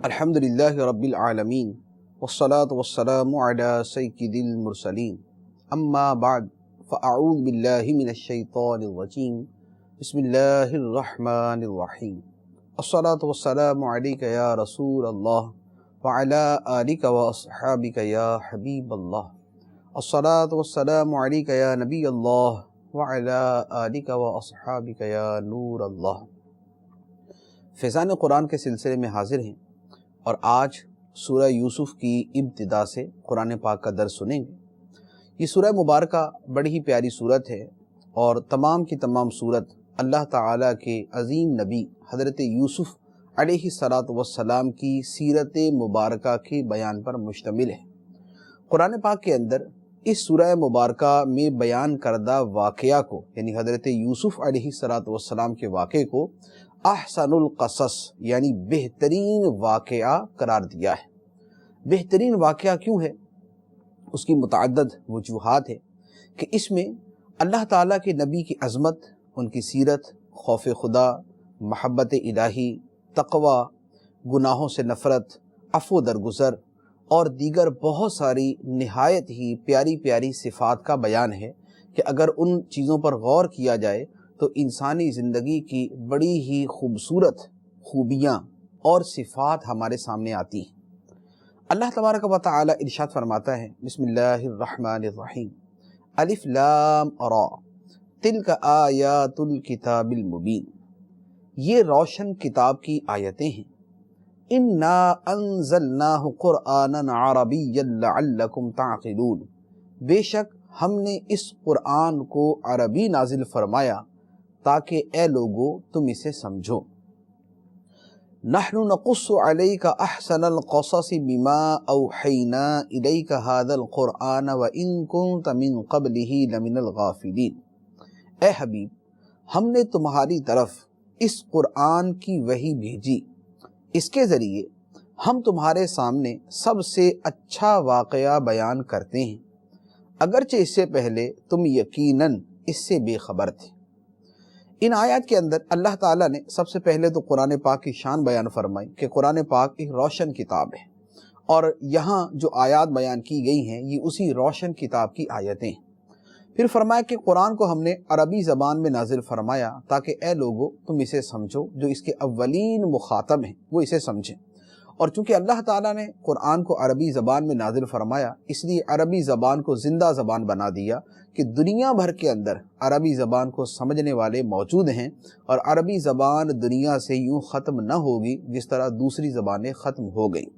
الحمدللہ رب العالمین والصلاة والسلام علی سید المرسلین اما بعد فاعوذ باللہ من الشیطان الرجیم بسم اللہ الرحمن الرحیم الصلاة والسلام علیک یا رسول اللہ وعلی آلک واصحابک یا حبیب اللہ الصلاة والسلام علیک یا نبی اللہ وعلی آلک واصحابک یا نور اللہ۔ فیضان قرآن کے سلسلے میں حاضر ہیں اور آج سورہ یوسف کی ابتدا سے قرآن پاک کا درس سنیں گے۔ یہ سورہ مبارکہ بڑی ہی پیاری صورت ہے اور تمام کی تمام صورت اللہ تعالیٰ کے عظیم نبی حضرت یوسف علیہ السلام کی سیرت مبارکہ کے بیان پر مشتمل ہے۔ قرآن پاک کے اندر اس سورہ مبارکہ میں بیان کردہ واقعہ کو یعنی حضرت یوسف علیہ السلام کے واقعے کو احسن القصص یعنی بہترین واقعہ قرار دیا ہے۔ بہترین واقعہ کیوں ہے؟ اس کی متعدد وجوہات ہے کہ اس میں اللہ تعالیٰ کے نبی کی عظمت، ان کی سیرت، خوف خدا، محبت الہی، تقوی، گناہوں سے نفرت، عفو درگزر اور دیگر بہت ساری نہایت ہی پیاری پیاری صفات کا بیان ہے کہ اگر ان چیزوں پر غور کیا جائے تو انسانی زندگی کی بڑی ہی خوبصورت خوبیاں اور صفات ہمارے سامنے آتی ہیں۔ اللہ تبارک و تعالی ارشاد فرماتا ہے، بسم اللہ الرحمن الرحیم، الف لام را تلک آیات الکتاب المبین، یہ روشن کتاب کی آیتیں ہیں۔ انا انزلناہ قرآنا عربیا لعلکم تعقلون، بے شک ہم نے اس قرآن کو عربی نازل فرمایا تاکہ اے لوگو تم اسے سمجھو۔ نحن نقص علیک احسن القصص بما اوحینا الیک هذا القرآن وان کنت من قبلہ لمن الغافلین، اے حبیب ہم نے تمہاری طرف اس قرآن کی وحی بھیجی، اس کے ذریعے ہم تمہارے سامنے سب سے اچھا واقعہ بیان کرتے ہیں، اگرچہ اس سے پہلے تم یقیناً اس سے بے خبر تھے۔ ان آیات کے اندر اللہ تعالیٰ نے سب سے پہلے تو قرآن پاک کی شان بیان فرمائی کہ قرآن پاک ایک روشن کتاب ہے، اور یہاں جو آیات بیان کی گئی ہیں یہ اسی روشن کتاب کی آیتیں ہیں۔ پھر فرمایا کہ قرآن کو ہم نے عربی زبان میں نازل فرمایا تاکہ اے لوگو تم اسے سمجھو، جو اس کے اولین مخاطب ہیں وہ اسے سمجھیں۔ اور چونکہ اللہ تعالیٰ نے قرآن کو عربی زبان میں نازل فرمایا اس لیے عربی زبان کو زندہ زبان بنا دیا کہ دنیا بھر کے اندر عربی زبان کو سمجھنے والے موجود ہیں، اور عربی زبان دنیا سے یوں ختم نہ ہوگی جس طرح دوسری زبانیں ختم ہو گئیں،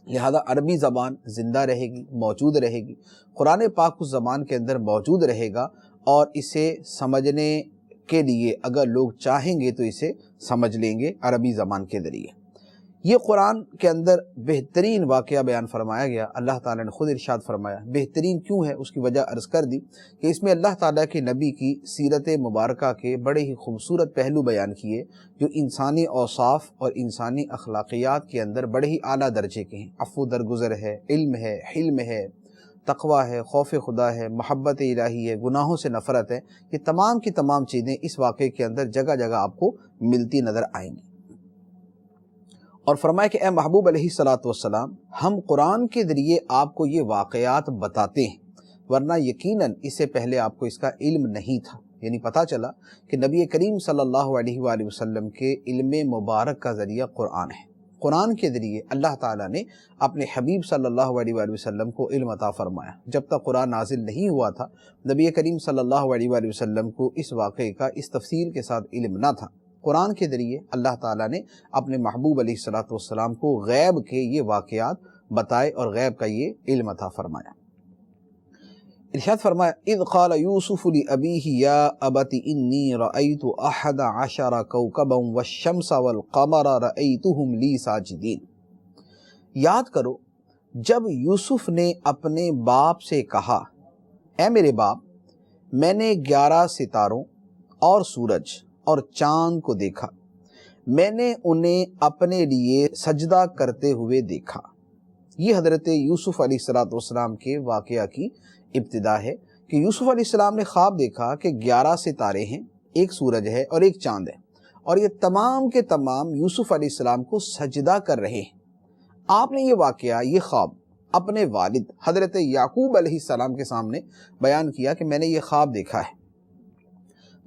لہذا عربی زبان زندہ رہے گی، موجود رہے گی، قرآن پاک اس زبان کے اندر موجود رہے گا، اور اسے سمجھنے کے لیے اگر لوگ چاہیں گے تو اسے سمجھ لیں گے عربی زبان کے ذریعے۔ یہ قرآن کے اندر بہترین واقعہ بیان فرمایا گیا۔ اللہ تعالیٰ نے خود ارشاد فرمایا، بہترین کیوں ہے اس کی وجہ عرض کر دی کہ اس میں اللہ تعالیٰ کے نبی کی سیرت مبارکہ کے بڑے ہی خوبصورت پہلو بیان کیے جو انسانی اوصاف اور انسانی اخلاقیات کے اندر بڑے ہی اعلیٰ درجے کے ہیں۔ عفو درگزر ہے، علم ہے، حلم ہے، تقوی ہے، خوف خدا ہے، محبت الہی ہے، گناہوں سے نفرت ہے، یہ تمام کی تمام چیزیں اس واقعے کے اندر جگہ جگہ آپ کو ملتی نظر آئیں گی۔ اور فرمایا کہ اے محبوب علیہ السلام ہم قرآن کے ذریعے آپ کو یہ واقعات بتاتے ہیں، ورنہ یقیناً اس سے پہلے آپ کو اس کا علم نہیں تھا۔ یعنی پتہ چلا کہ نبی کریم صلی اللہ علیہ وآلہ وسلم کے علم مبارک کا ذریعہ قرآن ہے۔ قرآن کے ذریعے اللہ تعالیٰ نے اپنے حبیب صلی اللہ علیہ وآلہ وسلم کو علم عطا فرمایا۔ جب تک قرآن نازل نہیں ہوا تھا نبی کریم صلی اللہ علیہ وآلہ وسلم کو اس واقعے کا اس تفصیل کے ساتھ علم نہ تھا۔ قرآن کے ذریعے اللہ تعالیٰ نے اپنے محبوب علیہ السلام کو غیب کے یہ واقعات بتائے اور غیب کا یہ علم عطا فرمایا۔ ارشاد فرمایا، اذ قال یوسف لأبیہ یا ابت انی رأیت 11 کوکبا والشمس والقمر رأیتہم لی ساجدین، یاد کرو جب یوسف نے اپنے باپ سے کہا، اے میرے باپ میں نے 11 ستاروں اور سورج اور چاند کو دیکھا، میں نے انہیں اپنے لیے سجدہ کرتے ہوئے دیکھا۔ یہ حضرت یوسف علیہ السلام کے واقعہ کی ابتدا ہے کہ یوسف علیہ السلام نے خواب دیکھا کہ 11 ستارے ہیں، ایک سورج ہے اور ایک چاند ہے، اور یہ تمام کے تمام یوسف علیہ السلام کو سجدہ کر رہے ہیں۔ آپ نے یہ واقعہ، یہ خواب اپنے والد حضرت یعقوب علیہ السلام کے سامنے بیان کیا کہ میں نے یہ خواب دیکھا ہے۔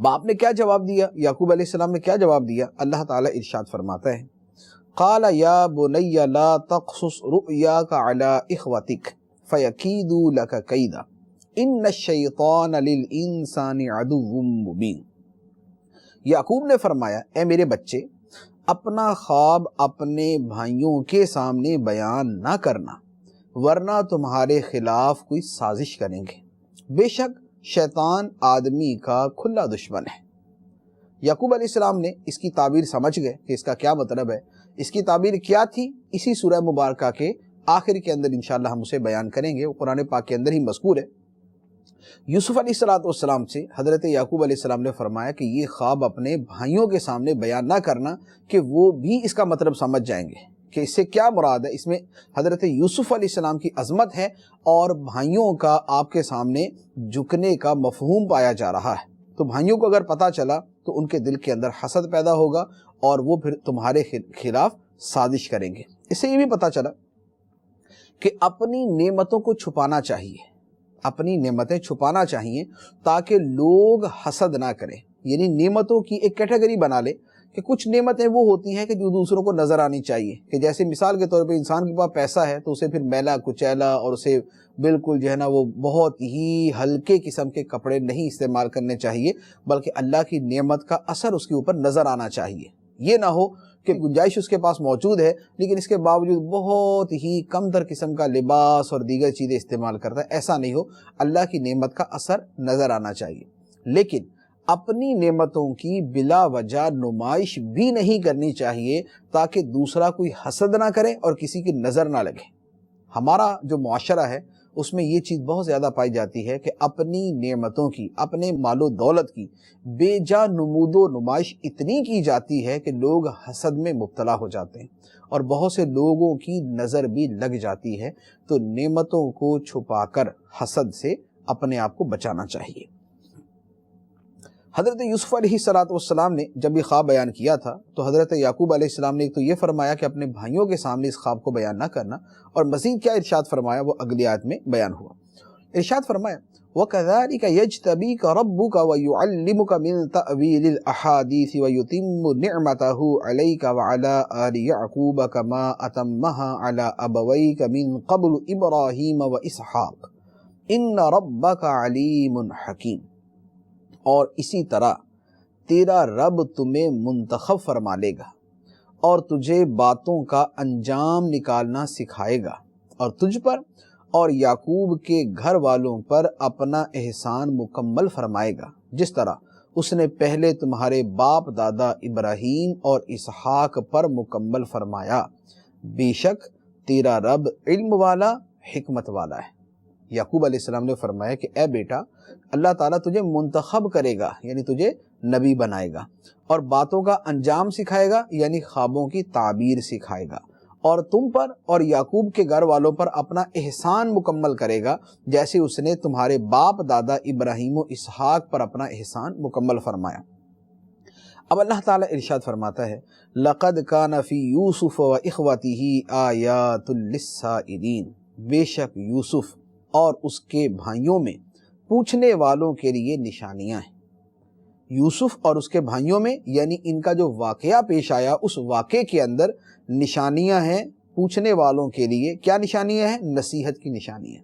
باپ نے کیا جواب دیا؟ یعقوب علیہ السلام نے کیا جواب دیا؟ اللہ تعالیٰ ارشاد فرماتا ہے قال یا بنی لا تقصص رؤیاک علی اخوتک فیکیدوا لک کیدا ان الشیطان للانسان عدو مبین۔ یعقوب نے فرمایا اے میرے بچے، اپنا خواب اپنے بھائیوں کے سامنے بیان نہ کرنا، ورنہ تمہارے خلاف کوئی سازش کریں گے۔ بے شک شیطان آدمی کا کھلا دشمن ہے۔ یعقوب علیہ السلام نے اس کی تعبیر سمجھ گئے کہ اس کا کیا مطلب ہے۔ اس کی تعبیر کیا تھی؟ اسی سورہ مبارکہ کے آخر کے اندر انشاءاللہ ہم اسے بیان کریں گے، وہ قرآن پاک کے اندر ہی مذکور ہے۔ یوسف علیہ السلام سے حضرت یعقوب علیہ السلام نے فرمایا کہ یہ خواب اپنے بھائیوں کے سامنے بیان نہ کرنا، کہ وہ بھی اس کا مطلب سمجھ جائیں گے کہ اس سے کیا مراد ہے۔ اس میں حضرت یوسف علیہ السلام کی عظمت ہے اور بھائیوں کا آپ کے سامنے جھکنے کا مفہوم پایا جا رہا ہے۔ تو بھائیوں کو اگر پتہ چلا تو ان کے دل کے اندر حسد پیدا ہوگا اور وہ پھر تمہارے خلاف سازش کریں گے۔ اس سے یہ بھی پتہ چلا کہ اپنی نعمتوں کو چھپانا چاہیے، اپنی نعمتیں چھپانا چاہیے تاکہ لوگ حسد نہ کریں۔ یعنی نعمتوں کی ایک کیٹیگری بنا لے کہ کچھ نعمتیں وہ ہوتی ہیں کہ جو دوسروں کو نظر آنی چاہیے، کہ جیسے مثال کے طور پہ انسان کے پاس پیسہ ہے تو اسے پھر میلا کچیلا اور اسے بالکل جو ہے نا وہ بہت ہی ہلکے قسم کے کپڑے نہیں استعمال کرنے چاہیے، بلکہ اللہ کی نعمت کا اثر اس کے اوپر نظر آنا چاہیے۔ یہ نہ ہو کہ گنجائش اس کے پاس موجود ہے لیکن اس کے باوجود بہت ہی کم تر قسم کا لباس اور دیگر چیزیں استعمال کرتا ہے، ایسا نہیں ہو۔ اللہ کی نعمت کا اثر نظر آنا چاہیے، لیکن اپنی نعمتوں کی بلا وجہ نمائش بھی نہیں کرنی چاہیے تاکہ دوسرا کوئی حسد نہ کرے اور کسی کی نظر نہ لگے۔ ہمارا جو معاشرہ ہے اس میں یہ چیز بہت زیادہ پائی جاتی ہے کہ اپنی نعمتوں کی، اپنے مال و دولت کی بے جا نمود و نمائش اتنی کی جاتی ہے کہ لوگ حسد میں مبتلا ہو جاتے ہیں اور بہت سے لوگوں کی نظر بھی لگ جاتی ہے۔ تو نعمتوں کو چھپا کر حسد سے اپنے آپ کو بچانا چاہیے۔ حضرت یوسف علیہ السلام نے جب یہ خواب بیان کیا تھا تو حضرت یعقوب علیہ السلام نے تو یہ فرمایا کہ اپنے بھائیوں کے سامنے اس خواب کو بیان نہ کرنا، اور مزید کیا ارشاد فرمایا وہ اگلی آیت میں بیان ہوا۔ ارشاد فرمایا وَكَذَلِكَ يَجْتَبِيكَ رَبُّكَ وَيُعَلِّمُكَ مِن تَأْوِيلِ الْأَحَادِيثِ وَيُتِمُّ نِعْمَتَهُ عَلَيْكَ وَعَلَى آلِ يَعْقُوبَ كَمَا أَتَمَّهَا عَلَى أَبَوَيْكَ مِن قَبْلُ إِبْرَاهِيمَ وَإِسْحَاقَ إِنَّ رَبَّكَ عَلِيمٌ حَكِيمٌ۔ اور اسی طرح تیرا رب تمہیں منتخب فرما لے گا اور تجھے باتوں کا انجام نکالنا سکھائے گا، اور تجھ پر اور یعقوب کے گھر والوں پر اپنا احسان مکمل فرمائے گا، جس طرح اس نے پہلے تمہارے باپ دادا ابراہیم اور اسحاق پر مکمل فرمایا۔ بے شک تیرا رب علم والا، حکمت والا ہے۔ یعقوب علیہ السلام نے فرمایا کہ اے بیٹا، اللہ تعالیٰ تجھے منتخب کرے گا، یعنی تجھے نبی بنائے گا، اور باتوں کا انجام سکھائے گا، یعنی خوابوں کی تعبیر سکھائے گا، اور تم پر اور یعقوب کے گھر والوں پر اپنا احسان مکمل کرے گا، جیسے اس نے تمہارے باپ دادا ابراہیم و اسحاق پر اپنا احسان مکمل فرمایا۔ اب اللہ تعالیٰ ارشاد فرماتا ہے لَقَدْ كَانَ فِي يُوسُفَ وَإِخْوَتِهِ آيَاتٌ لِلسَّائِلِينَ، بے شک یوسف اور اس کے بھائیوں میں پوچھنے والوں کے لیے نشانیاں ہیں۔ یوسف اور اس کے بھائیوں میں یعنی ان کا جو واقعہ پیش آیا اس واقعے کے اندر نشانیاں ہیں پوچھنے والوں کے لیے۔ کیا نشانیاں ہیں؟ نصیحت کی نشانیاں۔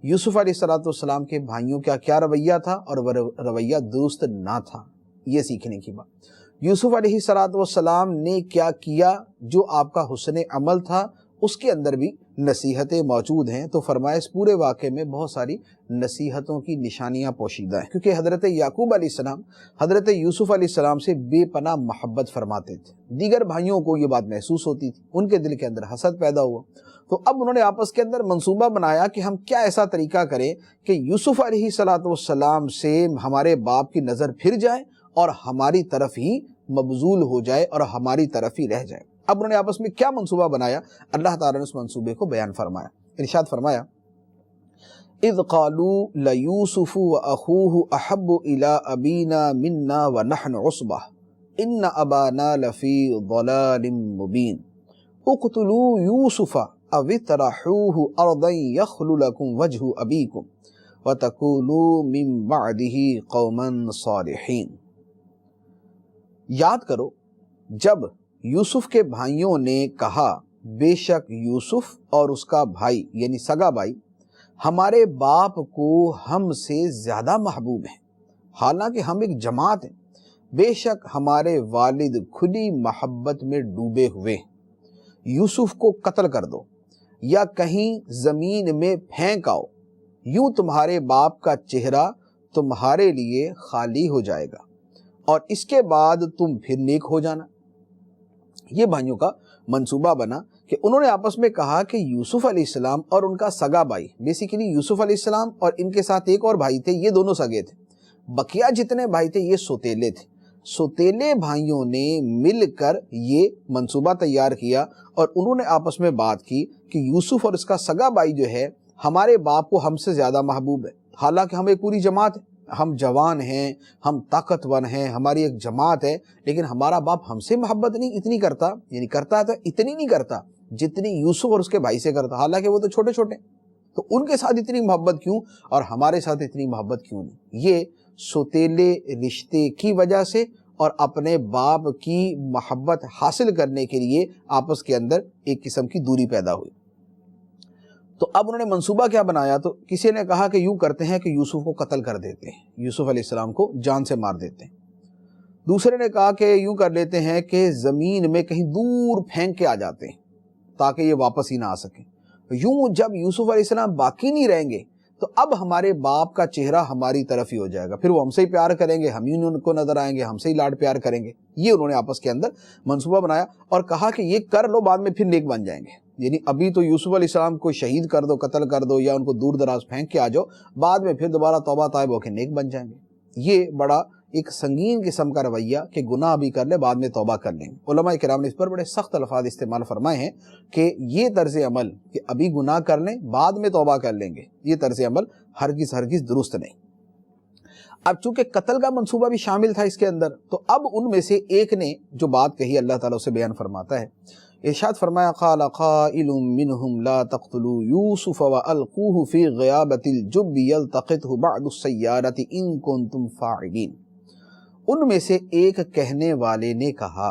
یوسف علیہ السلام کے بھائیوں کا کیا رویہ تھا اور وہ رویہ درست نہ تھا، یہ سیکھنے کی بات۔ یوسف علیہ السلام نے کیا کیا جو آپ کا حسن عمل تھا، اس کے اندر بھی نصیحتیں موجود ہیں۔ تو فرمایا اس پورے واقعے میں بہت ساری نصیحتوں کی نشانیاں پوشیدہ ہیں، کیونکہ حضرت یعقوب علیہ السلام حضرت یوسف علیہ السلام سے بے پناہ محبت فرماتے تھے۔ دیگر بھائیوں کو یہ بات محسوس ہوتی تھی، ان کے دل کے اندر حسد پیدا ہوا، تو اب انہوں نے آپس کے اندر منصوبہ بنایا کہ ہم کیا ایسا طریقہ کریں کہ یوسف علیہ السلام سے ہمارے باپ کی نظر پھر جائے اور ہماری طرف ہی مبذول ہو جائے اور ہماری طرف ہی رہ جائے۔ اب انہوں نے آپس میں کیا منصوبہ بنایا، اللہ تعالیٰ نے اس منصوبے کو بیان فرمایا۔ ارشاد فرمایا اذ قالوا ليوسف واخوه احب الى ابينا منا ونحن عصبة ان ابانا لفي ضلال مبين اقتلوا یوسف او اطرحوه ارضا یخل لکم وجہ ابیکم وتکونوا من بعدہ قوما صالحین۔ یاد کرو جب یوسف کے بھائیوں نے کہا بے شک یوسف اور اس کا بھائی یعنی سگا بھائی ہمارے باپ کو ہم سے زیادہ محبوب ہیں، حالانکہ ہم ایک جماعت ہیں، بے شک ہمارے والد کھلی محبت میں ڈوبے ہوئے ہیں، یوسف کو قتل کر دو یا کہیں زمین میں پھینک آؤ، یوں تمہارے باپ کا چہرہ تمہارے لیے خالی ہو جائے گا اور اس کے بعد تم پھر نیک ہو جانا۔ یہ بھائیوں کا منصوبہ بنا کہ انہوں نے آپس میں کہا کہ یوسف علیہ السلام اور ان کا سگا بھائی، بیسیکلی یوسف علیہ السلام اور ان کے ساتھ ایک اور بھائی تھے، یہ دونوں سگے تھے، بقیہ جتنے بھائی تھے یہ سوتیلے تھے۔ سوتیلے بھائیوں نے مل کر یہ منصوبہ تیار کیا اور انہوں نے آپس میں بات کی کہ یوسف اور اس کا سگا بھائی جو ہے ہمارے باپ کو ہم سے زیادہ محبوب ہے، حالانکہ ہم ایک پوری جماعت ہے، ہم جوان ہیں، ہم طاقتور ہیں، ہماری ایک جماعت ہے، لیکن ہمارا باپ ہم سے محبت نہیں اتنی کرتا، یعنی کرتا تو اتنی نہیں کرتا جتنی یوسف اور اس کے بھائی سے کرتا، حالانکہ وہ تو چھوٹے چھوٹے، تو ان کے ساتھ اتنی محبت کیوں اور ہمارے ساتھ اتنی محبت کیوں نہیں؟ یہ سوتیلے رشتے کی وجہ سے اور اپنے باپ کی محبت حاصل کرنے کے لیے آپس کے اندر ایک قسم کی دوری پیدا ہوئی۔ تو اب انہوں نے منصوبہ کیا بنایا؟ تو کسی نے کہا کہ یوں کرتے ہیں کہ یوسف کو قتل کر دیتے ہیں، یوسف علیہ السلام کو جان سے مار دیتے ہیں۔ دوسرے نے کہا کہ یوں کر لیتے ہیں کہ زمین میں کہیں دور پھینک کے آ جاتے ہیں تاکہ یہ واپس ہی نہ آ سکیں، یوں جب یوسف علیہ السلام باقی نہیں رہیں گے تو اب ہمارے باپ کا چہرہ ہماری طرف ہی ہو جائے گا، پھر وہ ہم سے ہی پیار کریں گے، ہم ہی ان کو نظر آئیں گے، ہم سے ہی لاڈ پیار کریں گے۔ یہ انہوں نے آپس کے اندر منصوبہ بنایا اور کہا کہ یہ کر لو، بعد میں پھر نیک بن جائیں گے، یعنی ابھی تو یوسف علیہ السلام کو شہید کر دو، قتل کر دو یا ان کو دور دراز پھینک کے آ جاؤ، بعد میں پھر دوبارہ توبہ طائب ہو کے نیک بن جائیں گے۔ یہ بڑا ایک سنگین قسم کا رویہ کہ گناہ بھی کر لے بعد میں توبہ کر لیں گے۔ علماء کرام نے اس پر بڑے سخت الفاظ استعمال فرمائے ہیں کہ یہ طرز عمل کہ ابھی گناہ کر لیں بعد میں توبہ کر لیں گے، یہ طرز عمل ہرگز درست نہیں۔ اب چونکہ قتل کا منصوبہ بھی شامل تھا اس کے اندر، تو اب ان میں سے ایک نے جو بات کہی اللہ تعالیٰ اسے بیان فرماتا ہے، ارشاد فرمایا قال قائل منهم لا تقتلوا يوسف والقوه في غيابة الجب يلتقطه بعض السيارة ان كنتم فاعلين۔ ان میں سے ایک کہنے والے نے کہا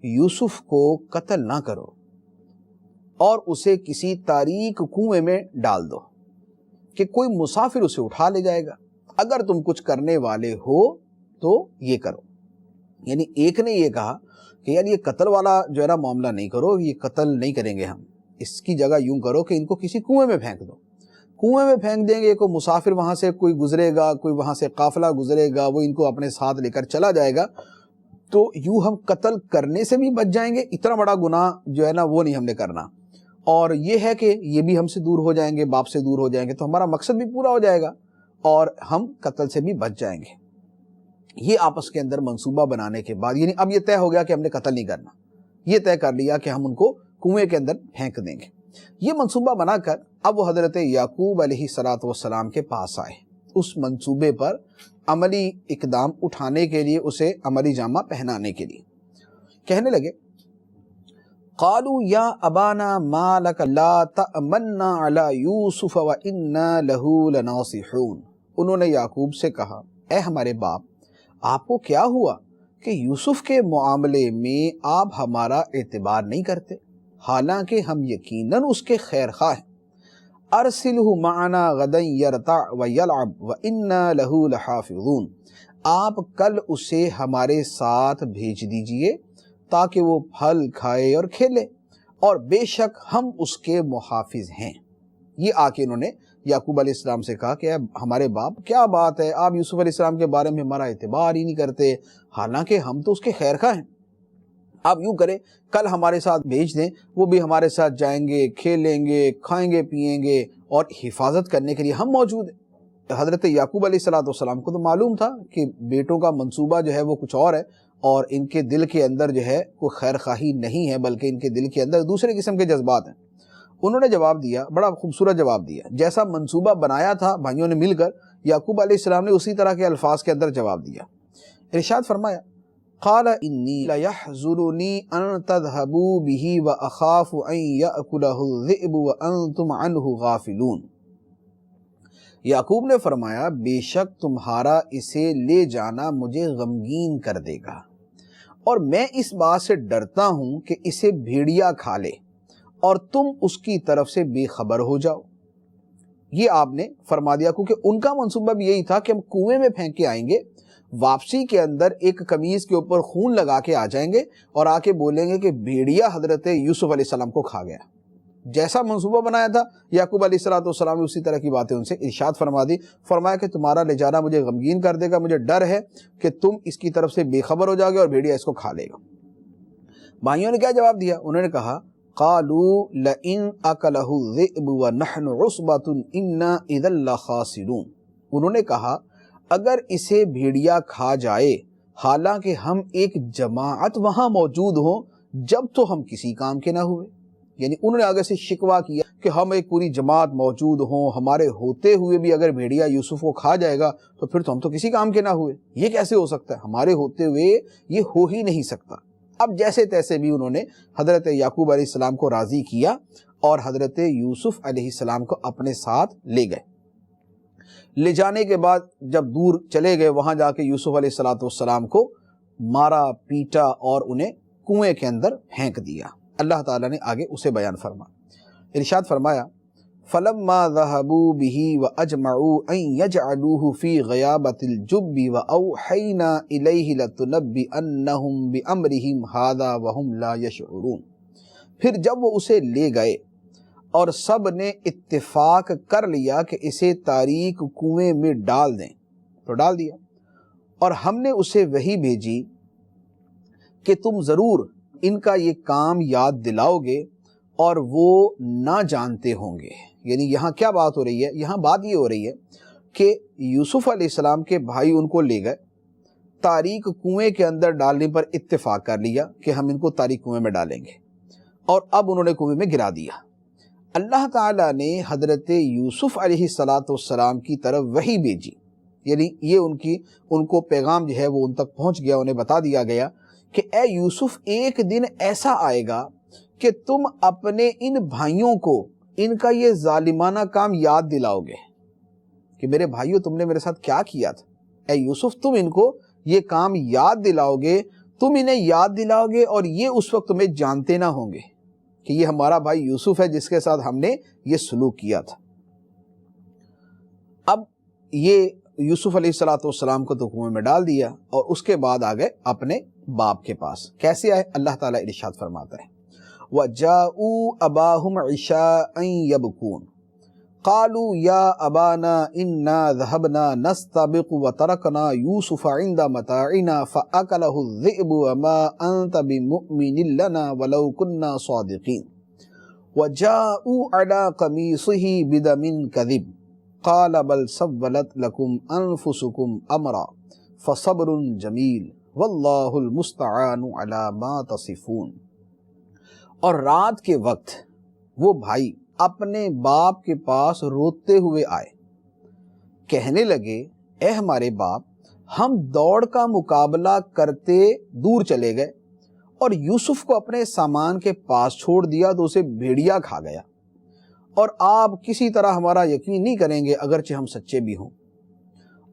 یوسف کو قتل نہ کرو اور اسے کسی تاریک کنویں میں ڈال دو کہ کوئی مسافر اسے اٹھا لے جائے گا، اگر تم کچھ کرنے والے ہو تو یہ کرو۔ یعنی ایک نے یہ کہا کہ یار یہ قتل والا جو ہے نا معاملہ نہیں کرو، یہ قتل نہیں کریں گے ہم، اس کی جگہ یوں کرو کہ ان کو کسی کنویں میں پھینک دو، کنویں میں پھینک دیں گے، کوئی مسافر وہاں سے کوئی گزرے گا، کوئی وہاں سے قافلہ گزرے گا، وہ ان کو اپنے ساتھ لے کر چلا جائے گا، تو یوں ہم قتل کرنے سے بھی بچ جائیں گے، اتنا بڑا گناہ جو ہے نا وہ نہیں ہم نے کرنا، اور یہ ہے کہ یہ بھی ہم سے دور ہو جائیں گے، باپ سے دور ہو جائیں گے، تو ہمارا مقصد بھی پورا ہو جائے گا اور ہم قتل سے بھی بچ جائیں گے۔ یہ آپس کے اندر منصوبہ بنانے کے بعد یعنی اب یہ طے ہو گیا کہ ہم نے قتل نہیں کرنا، یہ طے کر لیا کہ ہم ان کو کنویں کے اندر پھینک دیں گے۔ یہ منصوبہ بنا کر اب وہ حضرت یعقوب علیہ السلام کے پاس آئے، اس منصوبے پر عملی اقدام اٹھانے کے لیے، اسے عملی جامہ پہنانے کے لیے کہنے لگے قالوا یا ابانا ما لک لا تأمنا علی یوسف وانا لہ لناصحون۔ انہوں نے یعقوب سے کہا اے ہمارے باپ، آپ کو کیا ہوا کہ یوسف کے معاملے میں آپ ہمارا اعتبار نہیں کرتے، حالانکہ ہم یقیناً اس کے خیر خواہ ہیں۔ ارسلہ معنا غدا یرتع ویلعب وانا لہ لحافظون۔ آپ کل اسے ہمارے ساتھ بھیج دیجئے تاکہ وہ پھل کھائے اور کھیلے، اور بے شک ہم اس کے محافظ ہیں۔ یہ آ کے انہوں نے یعقوب علیہ السلام سے کہا کہ ہمارے باپ کیا بات ہے، آپ یوسف علیہ السلام کے بارے میں ہمارا اعتبار ہی نہیں کرتے، حالانکہ ہم تو اس کے خیر خواہ ہیں۔ آپ یوں کریں کل ہمارے ساتھ بھیج دیں، وہ بھی ہمارے ساتھ جائیں گے، کھیلیں گے، کھائیں گے، پیئیں گے، اور حفاظت کرنے کے لیے ہم موجود ہیں۔ حضرت یعقوب علیہ السلام کو تو معلوم تھا کہ بیٹوں کا منصوبہ جو ہے وہ کچھ اور ہے، اور ان کے دل کے اندر جو ہے کوئی خیر خواہی نہیں ہے، بلکہ ان کے دل کے اندر دوسرے قسم کے جذبات ہیں۔ انہوں نے جواب دیا، بڑا خوبصورت جواب دیا، جیسا منصوبہ بنایا تھا بھائیوں نے مل کر، یعقوب علیہ السلام نے اسی طرح کے الفاظ کے اندر جواب دیا۔ ارشاد فرمایا قال انی لیحزننی ان تذهبوا به واخاف ان یأکلہ الذئب وانتم عنہ غافلون۔ یعقوب نے فرمایا بے شک تمہارا اسے لے جانا مجھے غمگین کر دے گا، اور میں اس بات سے ڈرتا ہوں کہ اسے بھیڑیا کھا لے اور تم اس کی طرف سے بے خبر ہو جاؤ۔ یہ آپ نے فرما دیا، کیونکہ ان کا منصوبہ بھی یہی تھا کہ ہم کنویں میں پھینک کے آئیں گے، واپسی کے اندر ایک قمیض کے اوپر خون لگا کے آ جائیں گے اور آ کے بولیں گے کہ بھیڑیا حضرت یوسف علیہ السلام کو کھا گیا۔ جیسا منصوبہ بنایا تھا یعقوب علیہ السلام نے اسی طرح کی باتیں ان سے ارشاد فرما دی۔ فرمایا کہ تمہارا لے جانا مجھے غمگین کر دے گا، مجھے ڈر ہے کہ تم اس کی طرف سے بے خبر ہو جاؤ گے اور بھیڑیا اس کو کھا لے گا۔ بھائیوں نے کیا جواب دیا؟ انہوں نے کہا قالوا لئن اکلہ الذئب ونحن عصبۃ انا اذا لخاسرون۔ انہوں نے کہا اگر اسے بھیڑیا کھا جائے حالانکہ ہم ایک جماعت وہاں موجود ہوں، جب تو ہم کسی کام کے نہ ہوئے۔ یعنی انہوں نے آگے سے شکوہ کیا کہ ہم ایک پوری جماعت موجود ہوں، ہمارے ہوتے ہوئے بھی اگر بھیڑیا یوسف کو کھا جائے گا تو پھر تو ہم تو کسی کام کے نہ ہوئے۔ یہ کیسے ہو سکتا ہے؟ ہمارے ہوتے ہوئے یہ ہو ہی نہیں سکتا۔ اب جیسے تیسے بھی انہوں نے حضرت یعقوب علیہ السلام کو راضی کیا اور حضرت یوسف علیہ السلام کو اپنے ساتھ لے گئے۔ لے جانے کے بعد جب دور چلے گئے، وہاں جا کے یوسف علیہ السلام کو مارا پیٹا اور انہیں کنویں کے اندر پھینک دیا۔ اللہ تعالیٰ نے آگے اسے بیان فرما، ارشاد فرمایا فَلَمَّا ذَهَبُوا بِهِ وَأَجْمَعُوا أَن يَجْعَلُوهُ فِي غَيَابَةِ الْجُبِّ وَأَوْحَيْنَا إِلَيْهِ لَتُنَبِّئَنَّهُم بِأَمْرِهِمْ هَذَا وَهُمْ لَا يَشْعُرُونَ۔ پھر جب وہ اسے لے گئے اور سب نے اتفاق کر لیا کہ اسے تاریک کنویں میں ڈال دیں تو ڈال دیا، اور ہم نے اسے وحی بھیجی کہ تم ضرور ان کا یہ کام یاد دلاؤ گے اور وہ نہ جانتے ہوں گے۔ یعنی یہاں کیا بات ہو رہی ہے؟ یہاں بات یہ ہو رہی ہے کہ یوسف علیہ السلام کے بھائی ان کو لے گئے، تاریک کنویں کے اندر ڈالنے پر اتفاق کر لیا کہ ہم ان کو تاریک کنویں میں ڈالیں گے، اور اب انہوں نے کنویں میں گرا دیا۔ اللہ تعالیٰ نے حضرت یوسف علیہ السلام کی طرف وحی بھیجی، یعنی یہ ان کو پیغام جو ہے وہ ان تک پہنچ گیا، انہیں بتا دیا گیا کہ اے یوسف ایک دن ایسا آئے گا کہ تم اپنے ان بھائیوں کو ان کا یہ ظالمانہ کام یاد دلاؤ گے کہ میرے بھائیوں تم نے میرے ساتھ کیا کیا تھا۔ اے یوسف تم ان کو یہ کام یاد دلاؤ گے، تم انہیں یاد دلاؤ گے، اور یہ اس وقت تمہیں جانتے نہ ہوں گے کہ یہ ہمارا بھائی یوسف ہے جس کے ساتھ ہم نے یہ سلوک کیا تھا۔ اب یہ یوسف علیہ السلام کو تو کنویں میں ڈال دیا، اور اس کے بعد آ گئے اپنے باپ کے پاس۔ کیسے آئے؟ اللہ تعالیٰ ارشاد فرماتا ہے وَجَاءُوا أَبَاهُمْ عِشَاءً يَبْكُونَ قَالُوا يَا أَبَانَا إِنَّا ذَهَبْنَا نَسْتَبِقُ وَتَرَكْنَا يُوسُفَ عِندَ مَتَاعِنَا فَأَكَلَهُ الذِّئْبُ وَمَا أَنْتَ بِمُؤْمِنٍ لَنَا وَلَوْ كُنَّا صَادِقِينَ وَجَاءُوا عَلَى قَمِيصِهِ بِدَمٍ كَذِبٍ قَالَ بَلْ سَوَّلَتْ لَكُمْ أَنفُسُكُمْ أَمْرًا فَصَبْرٌ جَمِيلٌ وَاللَّهُ الْمُسْتَعَانُ عَلَى مَا تَصِفُونَ۔ اور رات کے وقت وہ بھائی اپنے باپ کے پاس روتے ہوئے آئے، کہنے لگے اے ہمارے باپ، ہم دوڑ کا مقابلہ کرتے دور چلے گئے اور یوسف کو اپنے سامان کے پاس چھوڑ دیا تو اسے بھیڑیا کھا گیا، اور آپ کسی طرح ہمارا یقین نہیں کریں گے اگرچہ ہم سچے بھی ہوں۔